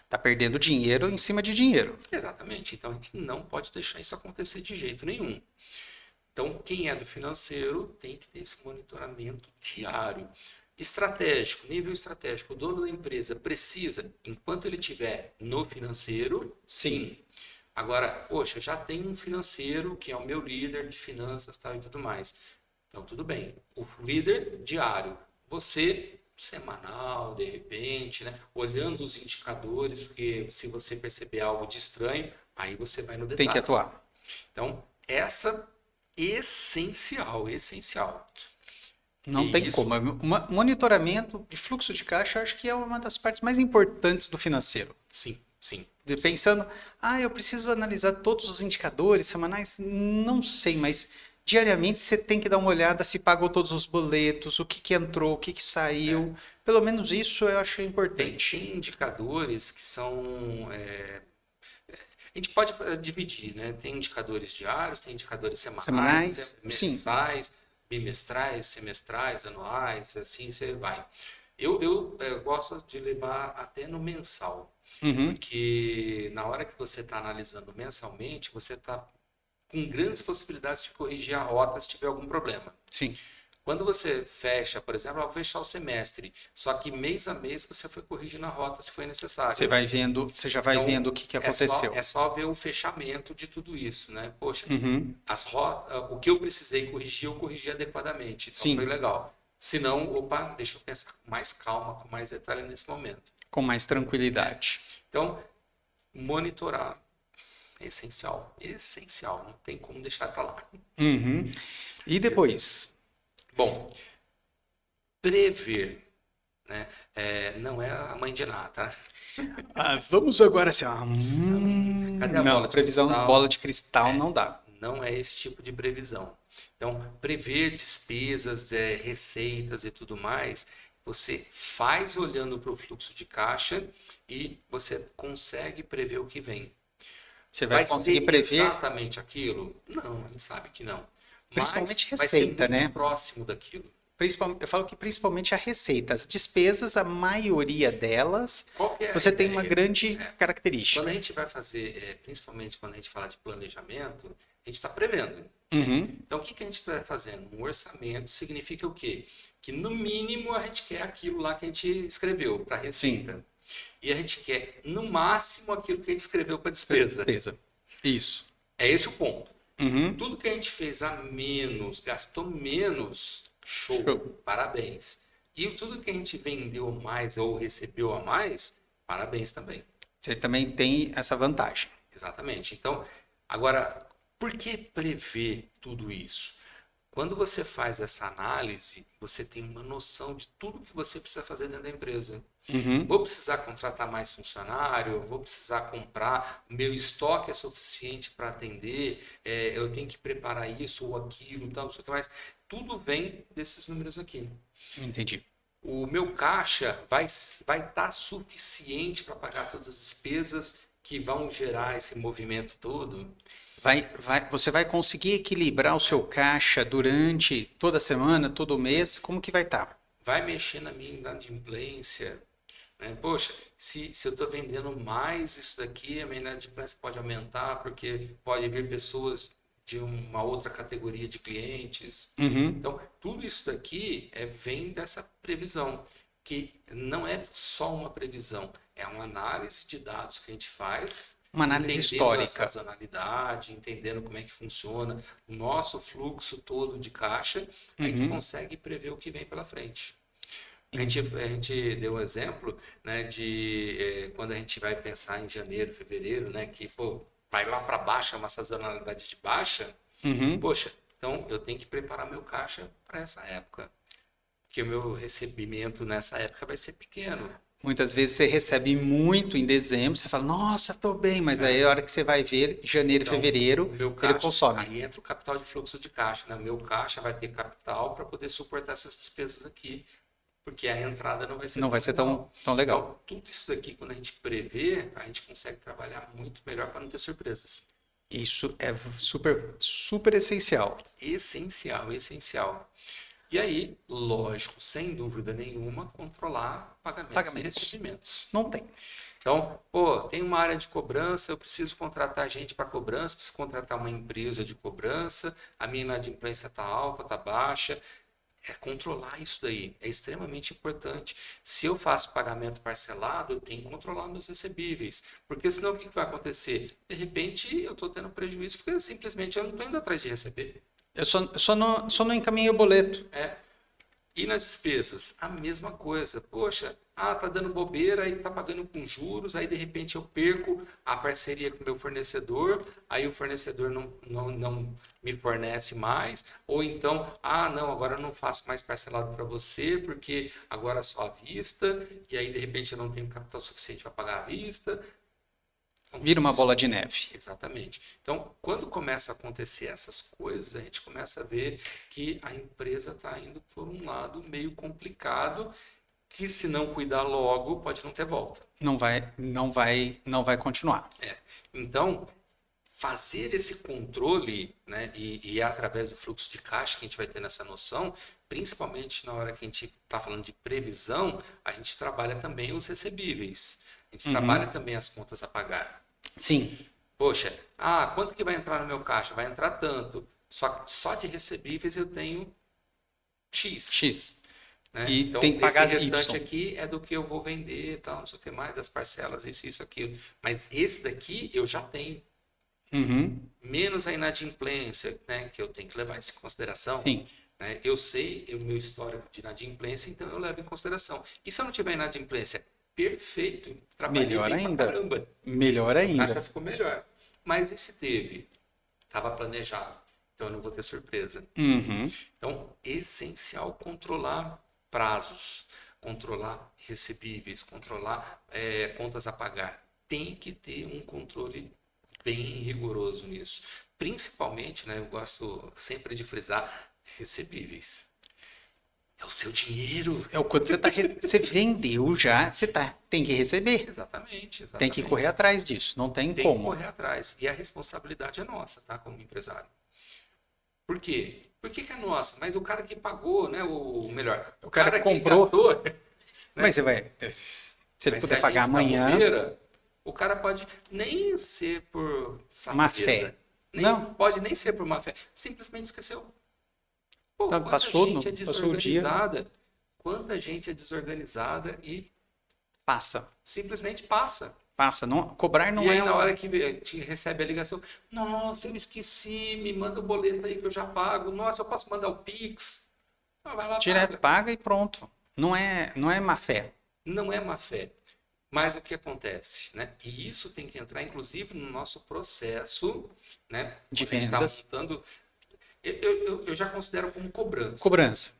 Tá perdendo dinheiro em cima de dinheiro. Exatamente. Então a gente não pode deixar isso acontecer de jeito nenhum. Então, quem é do financeiro tem que ter esse monitoramento diário. Estratégico, nível estratégico. O dono da empresa precisa, enquanto ele estiver no financeiro, sim. Agora, poxa, já tem um financeiro que é o meu líder de finanças, tal, e tudo mais. Então, tudo bem. O líder diário. Você, semanal, de repente, né? Olhando os indicadores, porque se você perceber algo de estranho, aí você vai no detalhe. Tem que atuar. Então, essa essencial, essencial. Não tem como. Monitoramento de fluxo de caixa, acho que é uma das partes mais importantes do financeiro. Sim, sim. Pensando, eu preciso analisar todos os indicadores semanais. Não sei, mas diariamente você tem que dar uma olhada se pagou todos os boletos, o que entrou, o que saiu. Pelo menos isso eu acho importante. Tem indicadores que são... A gente pode dividir, né? Tem indicadores diários, tem indicadores semanais, mensais, bimestrais, semestrais, anuais, assim você vai. Eu gosto de levar até no mensal, porque na hora que você está analisando mensalmente, você está com grandes possibilidades de corrigir a rota se tiver algum problema. Sim. Quando você fecha, por exemplo, ao fechar o semestre, só que mês a mês você foi corrigindo a rota se foi necessário. Você já vai vendo o que aconteceu. É só ver o fechamento de tudo isso, né? Poxa, o que eu precisei corrigir, eu corrigi adequadamente. Então foi legal. Se não, deixa eu pensar com mais calma, com mais detalhe nesse momento. Com mais tranquilidade. Então, monitorar é essencial. Essencial, não tem como deixar para lá. E depois? Bom, prever, né? Não é a mãe de nada, tá? Vamos agora assim. Cadê a bola de previsão, cristal? bola de cristal não dá. Não é esse tipo de previsão. Então, prever despesas, receitas e tudo mais, você faz olhando para o fluxo de caixa e você consegue prever o que vem. Você vai conseguir prever exatamente aquilo? Não, a gente sabe que não. Principalmente Mas receita, vai ser muito né? próximo daquilo. Eu falo que principalmente a receita. As despesas, a maioria delas, você tem uma grande característica. Quando a gente vai fazer, principalmente quando a gente fala de planejamento, a gente está prevendo. Então, o que a gente está fazendo? Um orçamento significa o quê? Que no mínimo a gente quer aquilo lá que a gente escreveu para receita. E a gente quer, no máximo, aquilo que a gente escreveu para despesa. Isso. É esse o ponto. Tudo que a gente fez a menos, gastou menos, show. Parabéns. E tudo que a gente vendeu mais ou recebeu a mais, parabéns também. Você também tem essa vantagem. Exatamente. Então, agora, por que prever tudo isso? Quando você faz essa análise, você tem uma noção de tudo que você precisa fazer dentro da empresa. Vou precisar contratar mais funcionário, vou precisar comprar, meu estoque é suficiente para atender, eu tenho que preparar isso ou aquilo, tal, não sei o que mais. Tudo vem desses números aqui. Entendi. O meu caixa vai estar suficiente para pagar todas as despesas que vão gerar esse movimento todo? Você vai conseguir equilibrar o seu caixa durante toda semana, todo mês? Como que vai estar? Vai mexer na minha inadimplência? né? Poxa, se eu estou vendendo mais isso daqui, a minha inadimplência pode aumentar, porque pode vir pessoas de uma outra categoria de clientes. Uhum. Então, tudo isso daqui vem dessa previsão, que não é só uma previsão, é uma análise de dados que a gente faz, Uma análise entendendo a histórica. sazonalidade, entendendo como é que funciona o nosso fluxo todo de caixa, a gente Uhum. consegue prever o que vem pela frente. A gente deu um exemplo, né, de quando a gente vai pensar em janeiro, fevereiro, né, que pô, vai lá para baixo, é uma sazonalidade de baixa. Uhum. Poxa, então eu tenho que preparar meu caixa para essa época, porque o meu recebimento nessa época vai ser pequeno. Muitas vezes você recebe muito em dezembro, você fala, nossa, tô bem, mas daí a Né? hora que você vai ver, janeiro e Então, o fevereiro, meu ele caixa, consome. aí entra o capital de fluxo de caixa, né? O meu caixa vai ter capital para poder suportar essas despesas aqui, porque a entrada não vai ser Não tão vai ser tão, legal. tão legal. Então, tudo isso daqui, quando a gente prevê, a gente consegue trabalhar muito melhor para não ter surpresas. Isso é super, super essencial. Essencial, essencial. E aí, lógico, sem dúvida nenhuma, controlar pagamentos e Pagamentos. recebimentos. Não tem. Então, pô, tem uma área de cobrança, eu preciso contratar gente para cobrança, preciso contratar uma empresa de cobrança, a minha inadimplência está alta, está baixa. É controlar isso daí, é extremamente importante. Se eu faço pagamento parcelado, eu tenho que controlar meus recebíveis, porque senão o que vai acontecer? De repente eu estou tendo prejuízo porque simplesmente eu não estou indo atrás de receber. Eu só não encaminhei o boleto. É, e nas despesas, a mesma coisa. Poxa, tá dando bobeira, aí tá pagando com juros, aí de repente eu perco a parceria com o meu fornecedor, aí o fornecedor não me fornece mais, ou então, não, agora eu não faço mais parcelado para você, porque agora é só à vista, e aí de repente eu não tenho capital suficiente para pagar à vista. Então, Vira tudo uma isso. bola de neve. Exatamente. Então, quando começa a acontecer essas coisas, a gente começa a ver que a empresa está indo por um lado meio complicado, que se não cuidar logo, pode não ter volta. Não vai continuar. Então, fazer esse controle, né, e é através do fluxo de caixa que a gente vai ter nessa noção, principalmente na hora que a gente está falando de previsão, a gente trabalha também os recebíveis, a gente trabalha Uhum. também as contas a pagar. Sim. Poxa, quanto que vai entrar no meu caixa? Vai entrar tanto. Só de recebíveis eu tenho X. X. Né? E tem Então, que esse pagar restante Y. aqui é do que eu vou vender, tal, não sei o que mais, as parcelas, isso, aquilo. Mas esse daqui eu já tenho. Uhum. Menos a inadimplência, né, que eu tenho que levar isso em consideração. Sim. Né? Eu sei o meu histórico de inadimplência, então eu levo em consideração. E se eu não tiver inadimplência? Perfeito, trabalhei Melhor bem pra ainda. caramba. Melhor O caixa ainda. ficou melhor. Mas e se teve? Estava planejado. Então eu não vou ter surpresa. Uhum. Então, essencial controlar prazos, controlar recebíveis, controlar contas a pagar. Tem que ter um controle bem rigoroso nisso. Principalmente, né, eu gosto sempre de frisar, recebíveis. É o seu dinheiro. É o quanto você vendeu já, tem que receber. Exatamente, Tem que correr exatamente. atrás disso. Não tem Tem que como. correr atrás. E a responsabilidade é nossa, tá, como empresário. Por quê? Por que é nossa? Mas o cara que pagou, né? O melhor, O o cara cara que que comprou, gastou, né? mas se ele Mas se puder a pagar gente dá amanhã, bobeira, o cara pode nem ser por má safadeza, fé. Não, pode nem ser por má fé, simplesmente esqueceu. Pô, tá, quanta passou, gente é passou o dia, desorganizada, quanta gente é desorganizada e passa. simplesmente passa. Passa. Não, cobrar E não aí, é na um. hora que te recebe a ligação, nossa, eu esqueci, me manda o boleto aí que eu já pago. Nossa, eu posso mandar o Pix? Vai lá, Direto paga. paga e pronto. Não é má fé. Não é má fé. Mas o que acontece? Né? E isso tem que entrar, inclusive, no nosso processo, né? De Quando a gente está vendas. montando. Eu já considero como cobrança. Cobrança.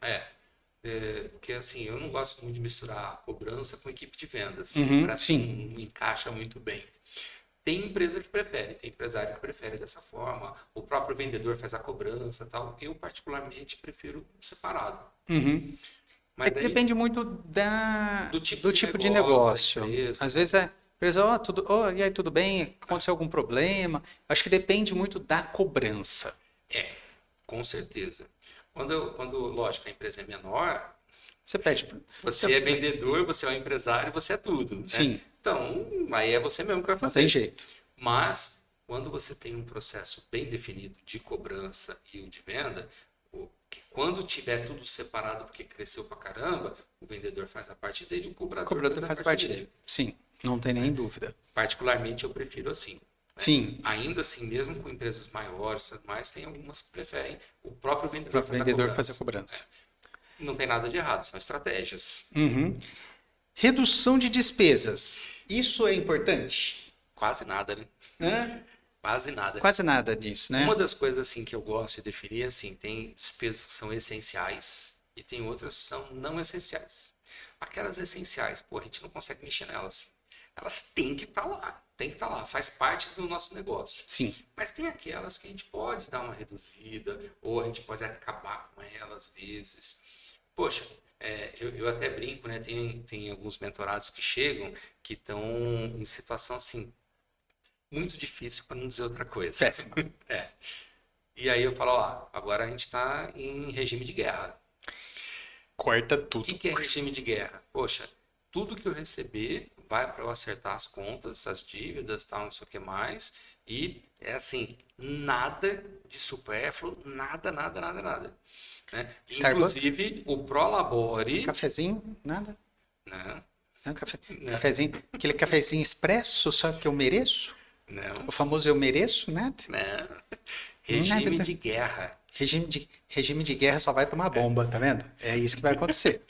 Porque assim, eu não gosto muito de misturar cobrança com equipe de vendas. Uhum, Parece que sim. não encaixa muito bem. Tem empresa que prefere, tem empresário que prefere dessa forma, o próprio vendedor faz a cobrança e tal. Eu, particularmente, prefiro separado. Uhum. É Mas que daí, depende muito do tipo do de tipo de negócio, da negócio. empresa, Às né? vezes a empresa, e aí, tudo bem? Aconteceu algum problema? Acho que depende muito da cobrança. É, com certeza. Lógico, a empresa é menor, Você pede. Você é vendedor, você é um empresário, você é tudo, né? Sim. Então, aí é você mesmo que vai Não fazer. tem jeito. Mas, quando você tem um processo bem definido de cobrança e o de venda, que quando tiver tudo separado porque cresceu pra caramba, o vendedor faz a parte dele e o O cobrador, cobrador faz faz a parte parte dele. Sim, não tem nem dúvida. Particularmente, eu prefiro assim. Sim, Ainda assim, mesmo com empresas maiores e tudo mais, tem algumas que preferem o próprio o vendedor próprio fazer a vendedor faz a cobrança. cobrança. Não tem nada de errado, são estratégias. Uhum. Redução de despesas. Isso é importante? Quase nada, né? Hã? Quase nada. Quase nada disso, né? Uma das coisas assim que eu gosto de definir é assim, tem despesas que são essenciais e tem outras que são não essenciais. Aquelas essenciais, pô, a gente não consegue mexer nelas. Elas têm que estar lá, tem que estar lá, faz parte do nosso negócio. Sim. Mas tem aquelas que a gente pode dar uma reduzida ou a gente pode acabar com elas às vezes. Poxa, eu até brinco, né? Tem alguns mentorados que chegam que estão em situação assim muito difícil para não dizer outra coisa. Péssima. É. E aí eu falo, ó, agora a gente está em regime de guerra. Corta O tudo. que é regime de guerra? Poxa, tudo que eu receber vai para eu acertar as contas, as dívidas, tal, não sei o que mais. E é assim, nada de supérfluo, nada, nada, nada, nada. Né? Starbucks? Inclusive, o Prolabore, Cafezinho? Nada? né? Não, Né? cafezinho. Aquele cafezinho expresso, só que eu mereço? Não, O famoso eu mereço? Nada. né? Nada. Regime de guerra. Regime de guerra só vai tomar bomba, tá vendo? É isso que vai acontecer.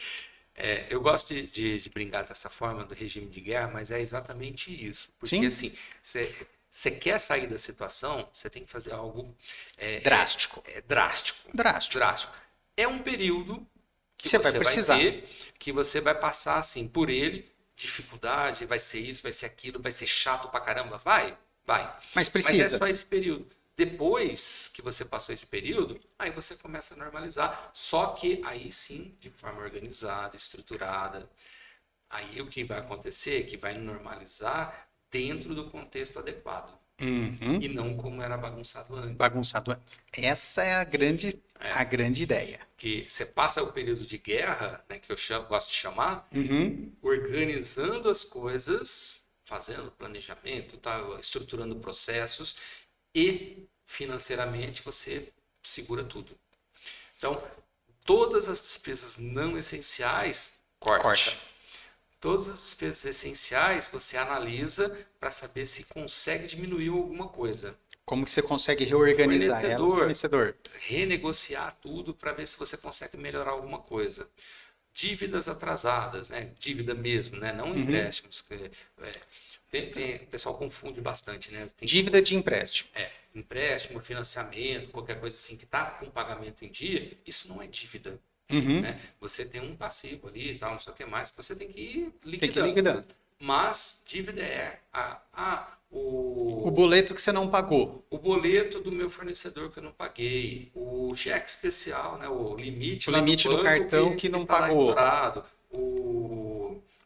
Eu gosto de brincar dessa forma do regime de guerra, mas é exatamente isso. Porque Sim. assim, você quer sair da situação, você tem que fazer algo Drástico. drástico. Drástico. Drástico. É um período que Você vai você vai precisar. ter, que você vai passar assim por ele, dificuldade, vai ser isso, vai ser aquilo, vai ser chato pra caramba, vai. Mas Mas é precisa. só esse período. Depois que você passou esse período, aí você começa a normalizar. Só que aí sim, de forma organizada, estruturada. Aí o que vai acontecer é que vai normalizar dentro do contexto adequado. Uhum. E não como era bagunçado antes. Bagunçado antes. Essa é a grande ideia. Que você passa o período de guerra, né, que eu gosto de chamar, Uhum. organizando as coisas, fazendo planejamento, tá, estruturando processos e financeiramente você segura tudo. Então, todas as despesas não essenciais, corte. Todas as despesas essenciais você analisa para saber se consegue diminuir alguma coisa. Como que você consegue reorganizar elas? Fornecedor. Renegociar tudo para ver se você consegue melhorar alguma coisa. Dívidas atrasadas, né? Dívida mesmo, né? Não empréstimos. O pessoal confunde bastante, né? Tem Dívida de empréstimo. Empréstimo, financiamento, qualquer coisa assim que está com pagamento em dia, isso não é dívida. Uhum. Né? Você tem um passivo ali e tal, não sei o que mais, que você tem que ir liquidando. Tem que ir liquidando. Mas dívida é O boleto que você não pagou. o boleto do meu fornecedor que eu não paguei, o cheque especial, né, o limite, O lá limite do banco cartão que não tá lá pagou. estourado,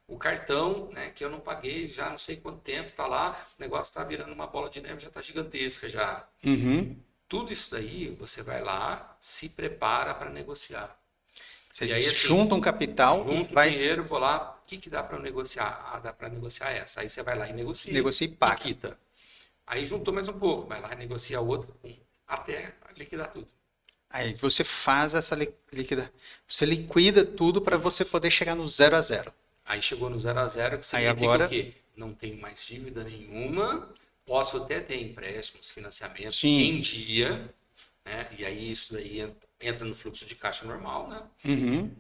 o cartão, né, que eu não paguei já não sei quanto tempo, tá lá, o negócio tá virando uma bola de neve, já tá gigantesca já. Uhum. Tudo isso daí, você vai lá, se prepara para negociar. Você E aí, assim, junta um capital e junto vai dinheiro, vou lá, o que dá para eu negociar? Ah, dá para negociar essa. Aí você vai lá e negocia. negociar e paga. quita. Aí juntou mais um pouco, vai lá e negocia outra, até liquidar tudo. Aí você faz essa liquida. Você liquida tudo para você poder chegar no 0 a 0. Aí chegou no 0 a 0, que significa agora- o quê? Não tenho mais dívida nenhuma, posso até ter empréstimos, financiamentos Sim. em dia, né? E aí isso daí entra no fluxo de caixa normal, né? Uhum.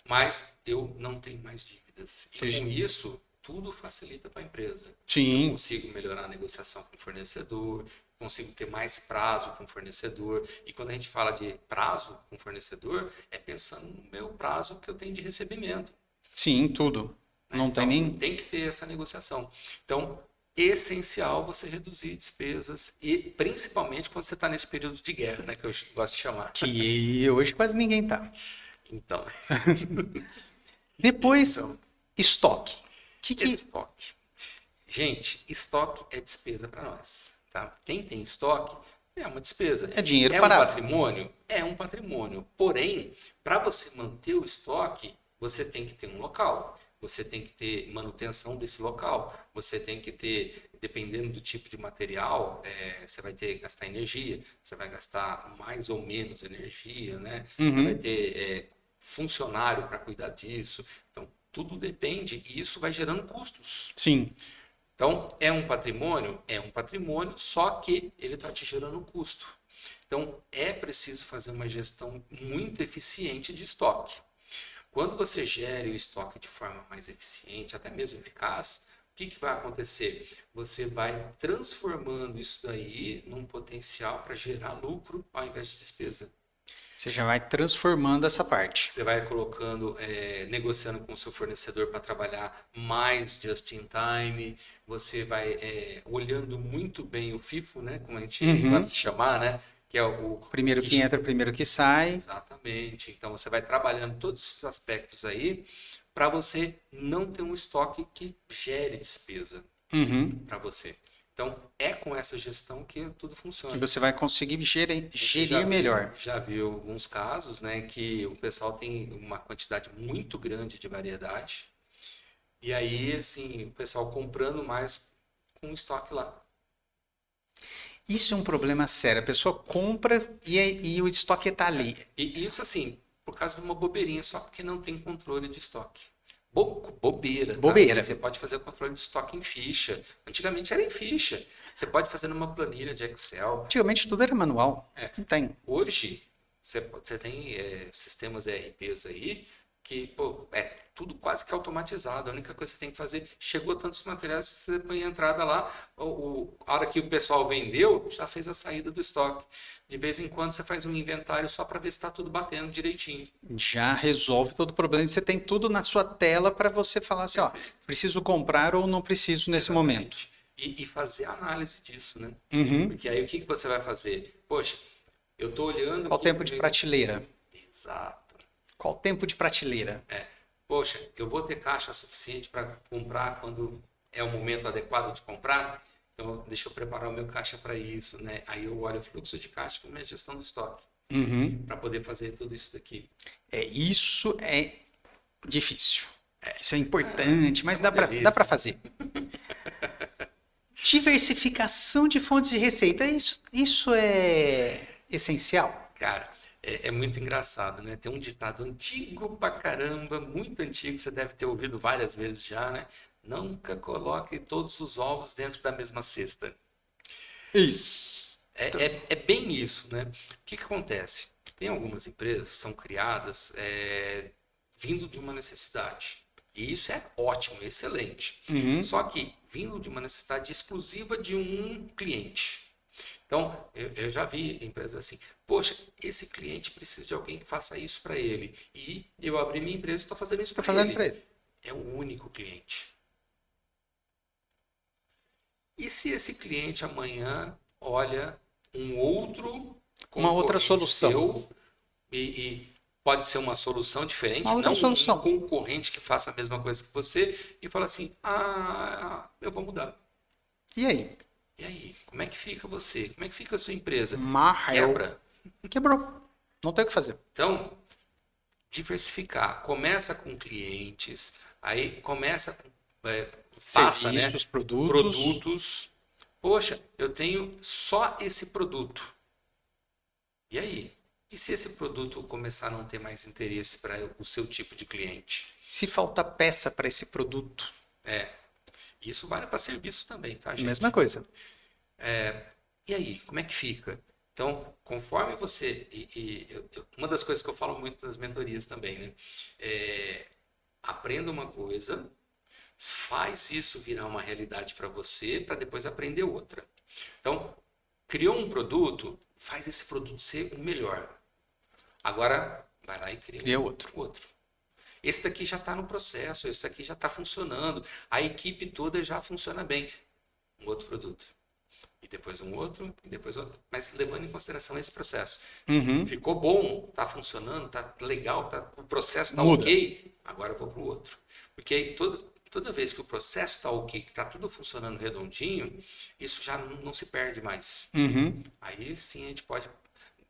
Mas eu não tenho mais dívidas. E Sim. com isso, tudo facilita para a empresa. Eu Sim. consigo melhorar a negociação com o fornecedor, consigo ter mais prazo com o fornecedor. E quando a gente fala de prazo com o fornecedor, é pensando no meu prazo que eu tenho de recebimento. Sim, tudo. Não Então, tem nem. tem que ter essa negociação. Então, essencial você reduzir despesas e principalmente quando você está nesse período de guerra, né, que eu gosto de chamar. Que hoje quase ninguém tá. Então, Depois, estoque. Que... estoque. Gente, estoque é despesa para nós, tá? Quem tem estoque é uma despesa. É dinheiro um parado. patrimônio? É um patrimônio. Porém, para você manter o estoque, você tem que ter um local, você tem que ter manutenção desse local, você tem que ter, dependendo do tipo de material, você vai ter que gastar energia, você vai gastar mais ou menos energia, né? Você vai Uhum. ter funcionário para cuidar disso. Então, tudo depende e isso vai gerando custos. Sim. Então, é um patrimônio? É um patrimônio, só que ele está te gerando custo. Então, é preciso fazer uma gestão muito eficiente de estoque. Quando você gere o estoque de forma mais eficiente, até mesmo eficaz, o que vai acontecer? Você vai transformando isso daí num potencial para gerar lucro ao invés de despesa. Você já vai transformando essa parte. Você vai colocando, negociando com o seu fornecedor para trabalhar mais just in time. Você vai olhando muito bem o FIFO, né? Como a gente gosta Uhum. de chamar, né? Que é o Primeiro que que entra, primeiro que sai. exatamente. Então você vai trabalhando todos esses aspectos aí para você não ter um estoque que gere despesa Uhum. para você. Então é com essa gestão que tudo Que funciona. você vai conseguir gerir, A gente já gerir viu, melhor. já viu alguns casos, né, que o pessoal tem uma quantidade muito grande de variedade e aí, assim, o pessoal comprando mais com estoque lá. Isso é um problema sério. A pessoa compra e o estoque está ali. E isso, assim, por causa de uma bobeirinha, só porque não tem controle de estoque. Bobeira, tá? Porque Bobeira. você pode fazer o controle de estoque em ficha. Antigamente era em ficha. Você pode fazer numa planilha de Excel. Antigamente tudo era manual. Não tem. Hoje, você tem sistemas ERPs aí que, pô, é tudo quase que automatizado. A única coisa que você tem que fazer, chegou tantos materiais, você põe a entrada lá, a hora que o pessoal vendeu, já fez a saída do estoque. De vez em quando você faz um inventário só para ver se está tudo batendo direitinho. Já resolve todo o problema. Você tem tudo na sua tela para você falar assim, ó, Perfeito. preciso comprar ou não preciso nesse momento. Exatamente. E fazer a análise disso, né? Uhum. Porque aí o que você vai fazer? Poxa, eu estou olhando Qual o aqui. tempo de prateleira? Exato. Qual o tempo de prateleira? Poxa, eu vou ter caixa suficiente para comprar quando é o momento adequado de comprar? Então, deixa eu preparar o meu caixa para isso, né? Aí eu olho o fluxo de caixa com a minha gestão do estoque, Uhum. para poder fazer tudo isso daqui. Isso é difícil. Isso é importante, É mas uma dá para delícia. fazer. Diversificação de fontes de receita, isso é essencial. Cara, é muito engraçado, né? Tem um ditado antigo pra caramba, muito antigo, você deve ter ouvido várias vezes já, né? Nunca coloque todos os ovos dentro da mesma cesta. Isso. É bem isso, né? O que acontece? Tem algumas empresas que são criadas vindo de uma necessidade. E isso é ótimo, excelente. Uhum. Só que vindo de uma necessidade exclusiva de um cliente. Então, eu já vi empresas assim, poxa, esse cliente precisa de alguém que faça isso para ele. E eu abri minha empresa e estou fazendo isso Estou para fazendo para ele. ele. É o único cliente. E se esse cliente amanhã olha um outro Uma outra concorrente solução. seu e pode ser uma solução Uma diferente, outra não um solução. concorrente que faça a mesma coisa que você e fala assim: ah, eu vou mudar. E aí? E aí, como é que fica você? Como é que fica a sua empresa? Marreu. Quebra. Quebrou. Não tem o que fazer. Então, diversificar. Começa com clientes, aí começa com, passa, né? Serviços, produtos. Produtos. Poxa, eu tenho só esse produto. E aí? E se esse produto começar a não ter mais interesse para o seu tipo de cliente? Se faltar peça para esse produto, Isso vale para serviço também, tá, mesma gente? coisa. E aí, como é que fica? Então, conforme você. Uma das coisas que eu falo muito nas mentorias também, né? Aprenda uma coisa, faz isso virar uma realidade para você, para depois aprender outra. Então, criou um produto, faz esse produto ser o melhor. Agora, vai lá e cria Cria um outro. outro. Esse daqui já está no processo, esse daqui já está funcionando, a equipe toda já funciona bem. Um outro produto. E depois um outro, e depois outro. Mas levando em consideração esse processo. Uhum. Ficou bom, está funcionando, está legal, o processo está Muda. ok, agora eu vou para o outro. Porque aí toda vez que o processo está ok, que está tudo funcionando redondinho, isso já não se perde mais. Uhum. Aí sim a gente pode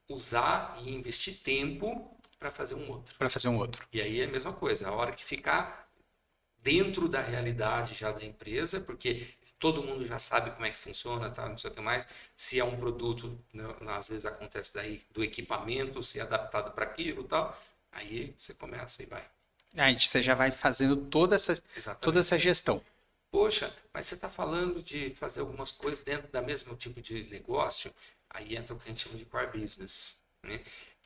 usar e investir tempo para fazer um outro. Para fazer um outro. E aí é a mesma coisa, a hora que ficar dentro da realidade já da empresa, porque todo mundo já sabe como é que funciona, tá, não sei o que mais, se é um produto, né, às vezes acontece daí do equipamento ser adaptado para aquilo e tal, aí você começa e vai. Aí você já vai fazendo toda essa Exatamente. gestão. Poxa, mas você está falando de fazer algumas coisas dentro da mesmo tipo de negócio, aí entra o que a gente chama de core business, né?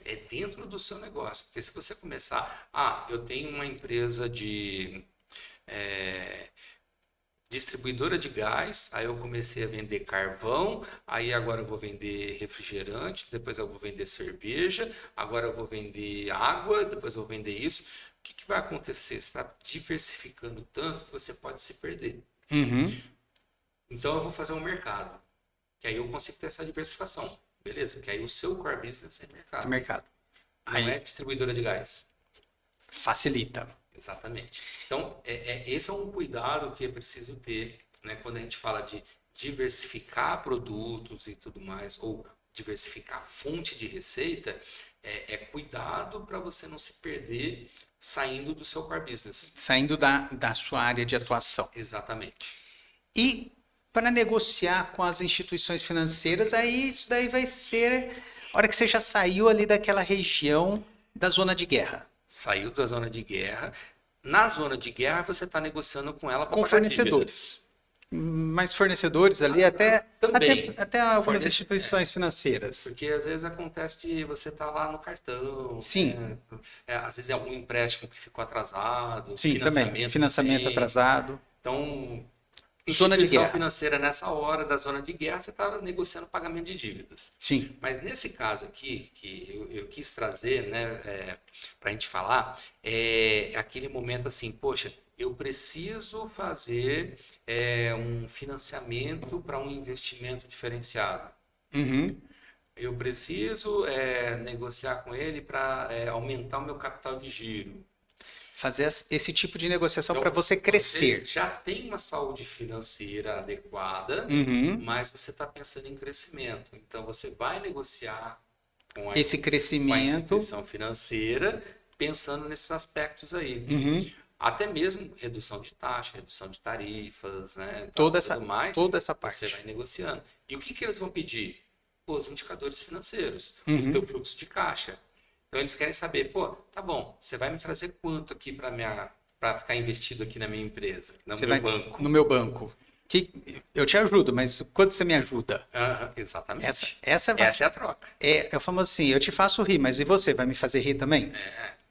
É dentro do seu negócio, porque se você começar, eu tenho uma empresa de é, distribuidora de gás, aí eu comecei a vender carvão, aí agora eu vou vender refrigerante, depois eu vou vender cerveja, agora eu vou vender água, depois eu vou vender isso. O que vai acontecer? Você está diversificando tanto que você pode se perder. Uhum. Então eu vou fazer um mercado, que aí eu consigo ter essa diversificação. Beleza, porque aí o seu core business é É mercado, mercado. não Aí é distribuidora de gás. facilita. Exatamente. Então, esse é um cuidado que é preciso ter, né, quando a gente fala de diversificar produtos e tudo mais, ou diversificar fonte de receita, é cuidado para você não se perder saindo do seu core business. Saindo da sua área de atuação. Exatamente. E para negociar com as instituições financeiras, aí isso daí vai ser a hora que você já saiu ali daquela região da zona de guerra. Saiu da zona de guerra. Na zona de guerra, você está negociando com ela para Com pagar fornecedores. dívidas. Mas fornecedores ali, até, Também. até algumas Fornece- instituições financeiras. Porque às vezes acontece de você estar lá no cartão, Sim, né? Às vezes é algum empréstimo que ficou atrasado, sim, também. financiamento Financiamento também. atrasado. Então, Zona de instituição guerra. financeira nessa hora da zona de guerra, você está negociando pagamento de dívidas. Sim. Mas nesse caso aqui, que eu quis trazer, né, para a gente falar, é aquele momento assim, poxa, eu preciso fazer um financiamento para um investimento diferenciado. Uhum. Eu preciso negociar com ele para aumentar o meu capital de giro. Fazer esse tipo de negociação para Então, você você crescer. já tem uma saúde financeira adequada, Uhum. mas você está pensando em crescimento. Então, você vai negociar com Esse com a crescimento. instituição financeira pensando nesses aspectos aí. Uhum. Até mesmo redução de taxa, redução de tarifas, né, e tal, Toda tudo mais, essa você parte. vai negociando. E o que eles vão pedir? Os indicadores financeiros, o seu Uhum. fluxo de caixa. Então eles querem saber, pô, tá bom, você vai me trazer quanto aqui para ficar investido aqui na minha empresa, no Você meu vai banco? no meu banco. Eu te ajudo, mas quanto você me ajuda? Aham, Essa, exatamente. essa vai, Essa é a troca. é o famoso assim, eu te faço rir, mas e você vai me fazer rir também?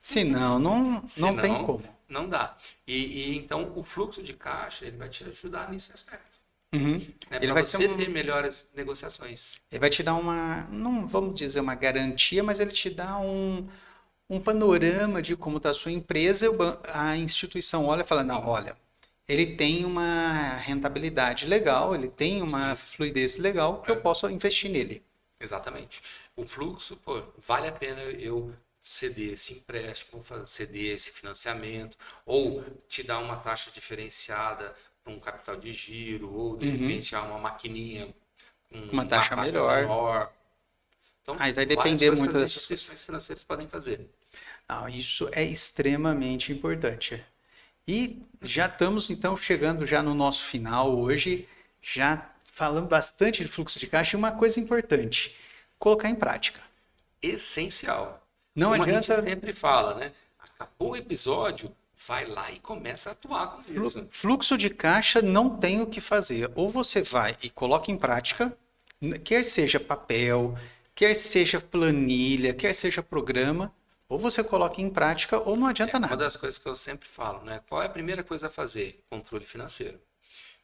Se não, não tem Senão, como. não dá. E então o fluxo de caixa ele vai te ajudar nesse aspecto, Uhum. né, Ele para vai ser você ter melhores negociações. ele vai te dar uma, não vamos dizer uma garantia, mas ele te dá um panorama de como está a sua empresa, e a instituição olha e fala, não, Sim, olha, ele tem uma rentabilidade legal, ele tem uma sim. fluidez legal que eu É. posso investir nele. Exatamente. O fluxo, pô, vale a pena eu ceder esse empréstimo, ceder esse financiamento, ou te dar uma taxa diferenciada para um capital de giro, ou de Uhum. repente uma maquininha com Uma uma taxa taxa melhor. menor. Então, Aí vai várias depender coisas que muito as dessas instituições coisas. financeiras podem fazer. Ah, isso é extremamente importante. E já estamos então chegando já no nosso final hoje, já falando bastante de fluxo de caixa e uma coisa importante, colocar em prática. Essencial. Não Como a gente adianta sempre fala, né? Acabou o episódio, vai lá e começa a atuar com isso. fluxo de caixa não tem o que fazer. Ou você vai e coloca em prática, quer seja papel, quer seja planilha, quer seja programa, ou você coloca em prática ou não adianta Uma nada. das coisas que eu sempre falo, né? Qual é a primeira coisa a fazer? Controle financeiro.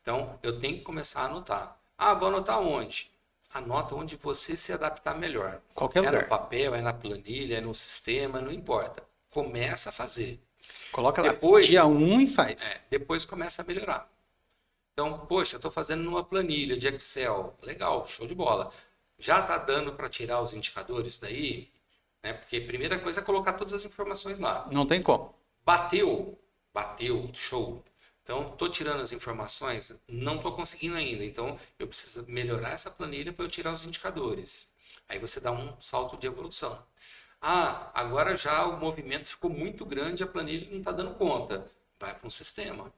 Então, eu tenho que começar a anotar. Ah, vou anotar onde? Anota onde você se adaptar melhor. Qualquer É no lugar. papel, é na planilha, é no sistema, não importa. Começa a fazer. Coloca lá, dia Depois, 1 e faz. depois começa a melhorar. Então, poxa, eu estou fazendo numa planilha de Excel. Legal, show de bola. Já está dando para tirar os indicadores daí? Né? Porque a primeira coisa é colocar todas as informações lá. Não tem como. Bateu, bateu, show. Então, estou tirando as informações, não estou conseguindo ainda. Então, eu preciso melhorar essa planilha para eu tirar os indicadores. Aí você dá um salto de evolução. Agora já o movimento ficou muito grande, a planilha não está dando conta. Vai para um sistema.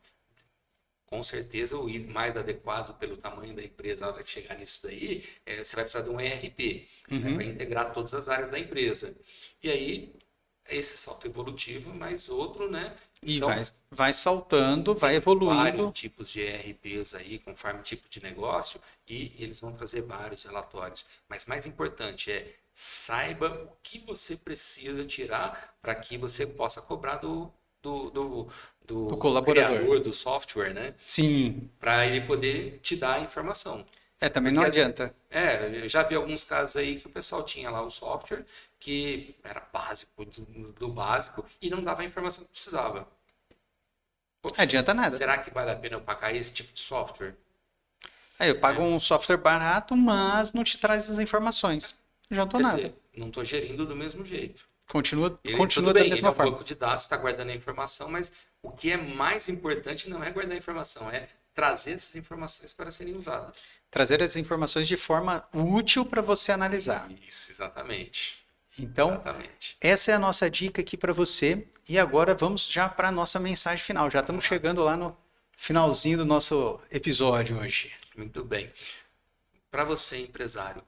Com certeza, o mais adequado pelo tamanho da empresa, na hora que chegar nisso daí, você vai precisar de um ERP, né, para Uhum. integrar todas as áreas da empresa. E aí, esse salto evolutivo, mais outro, né? E vai, Então, vai saltando, vai tem vários evoluindo. tipos de ERPs aí, conforme tipo de negócio, e eles vão trazer vários relatórios. Mas mais importante saiba o que você precisa tirar para que você possa cobrar do, do, Do do colaborador. criador do software, né? Sim, Para ele poder te dar a informação. também não Porque adianta. eu já vi alguns casos aí que o pessoal tinha lá o software que era básico do básico e não dava a informação que precisava. Não Poxa, adianta nada. será que vale a pena eu pagar esse tipo de software? Aí eu pago Né? um software barato, mas não te traz as informações. Não adiantou Quer nada. dizer, não estou gerindo do mesmo jeito. Continua, Tudo continua da bem, ele é mesma um forma. banco de dados, está guardando a informação, mas o que é mais importante não é guardar a informação, é trazer essas informações para serem usadas. Trazer as informações de forma útil para você analisar. Isso, exatamente. Então, Exatamente. essa é a nossa dica aqui para você. E agora vamos já para a nossa mensagem final. Já estamos Vamos lá. chegando lá no finalzinho do nosso episódio hoje. Muito bem. Para você, empresário,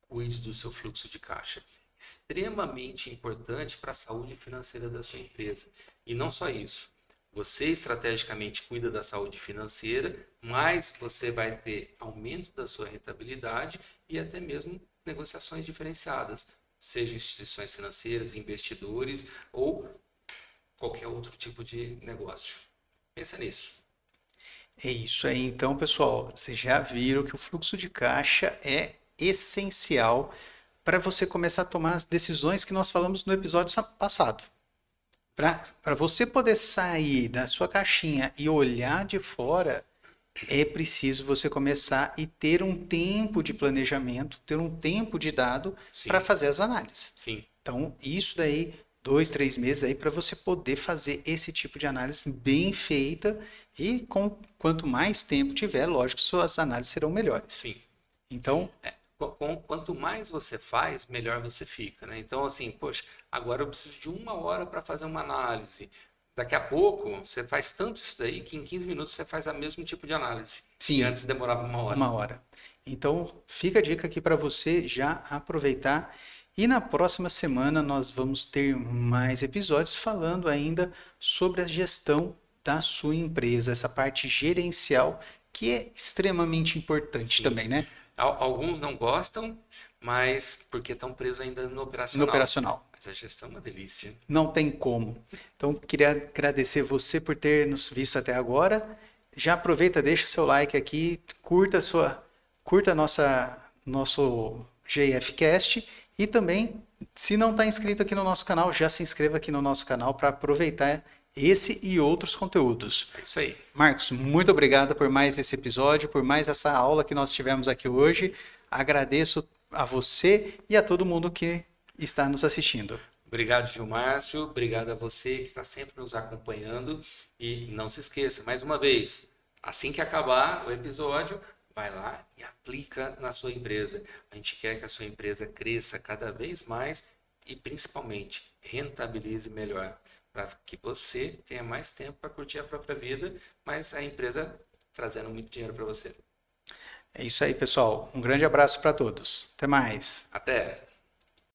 cuide do seu fluxo de caixa. Extremamente importante para a saúde financeira da sua empresa. E não só isso. Você estrategicamente cuida da saúde financeira, mas você vai ter aumento da sua rentabilidade e até mesmo negociações diferenciadas, seja instituições financeiras, investidores ou qualquer outro tipo de negócio. Pensa nisso. É isso aí, então, pessoal. Vocês já viram que o fluxo de caixa é essencial para você começar a tomar as decisões que nós falamos no episódio passado. Exato. Para você poder sair da sua caixinha e olhar de fora, é preciso você começar e ter um tempo de planejamento, ter um tempo de dado para Sim, fazer as análises. sim, Então, isso daí, 2, 3 meses aí para você poder fazer esse tipo de análise bem feita e quanto mais tempo tiver, lógico, suas análises serão melhores. sim. Então, Quanto mais você faz, melhor você fica, né? Então, assim, poxa, agora eu preciso de 1 hora para fazer uma análise. Daqui a pouco, você faz tanto isso daí que em 15 minutos você faz o mesmo tipo de análise, que sim, antes demorava 1 hora. 1 hora. Então, fica a dica aqui para você já aproveitar. E na próxima semana nós vamos ter mais episódios falando ainda sobre a gestão da sua empresa, essa parte gerencial que é extremamente importante Sim. também, né? Alguns não gostam, mas porque estão presos ainda no No operacional. operacional. Mas a gestão é uma delícia. Não tem como. Então, queria agradecer você por ter nos visto até agora. Já aproveita, deixa o seu like aqui, curta nosso GFcast e também, se não está inscrito aqui no nosso canal, já se inscreva aqui no nosso canal para aproveitar esse e outros conteúdos. É isso aí. Marcos, muito obrigado por mais esse episódio, por mais essa aula que nós tivemos aqui hoje. Agradeço a você e a todo mundo que está nos assistindo. Obrigado, Gilmárcio. Obrigado a você que está sempre nos acompanhando. E não se esqueça, mais uma vez, assim que acabar o episódio, vai lá e aplica na sua empresa. A gente quer que a sua empresa cresça cada vez mais e, principalmente, rentabilize melhor, para que você tenha mais tempo para curtir a própria vida, mas a empresa trazendo muito dinheiro para você. É isso aí, pessoal. Um grande abraço para todos. Até mais. Até!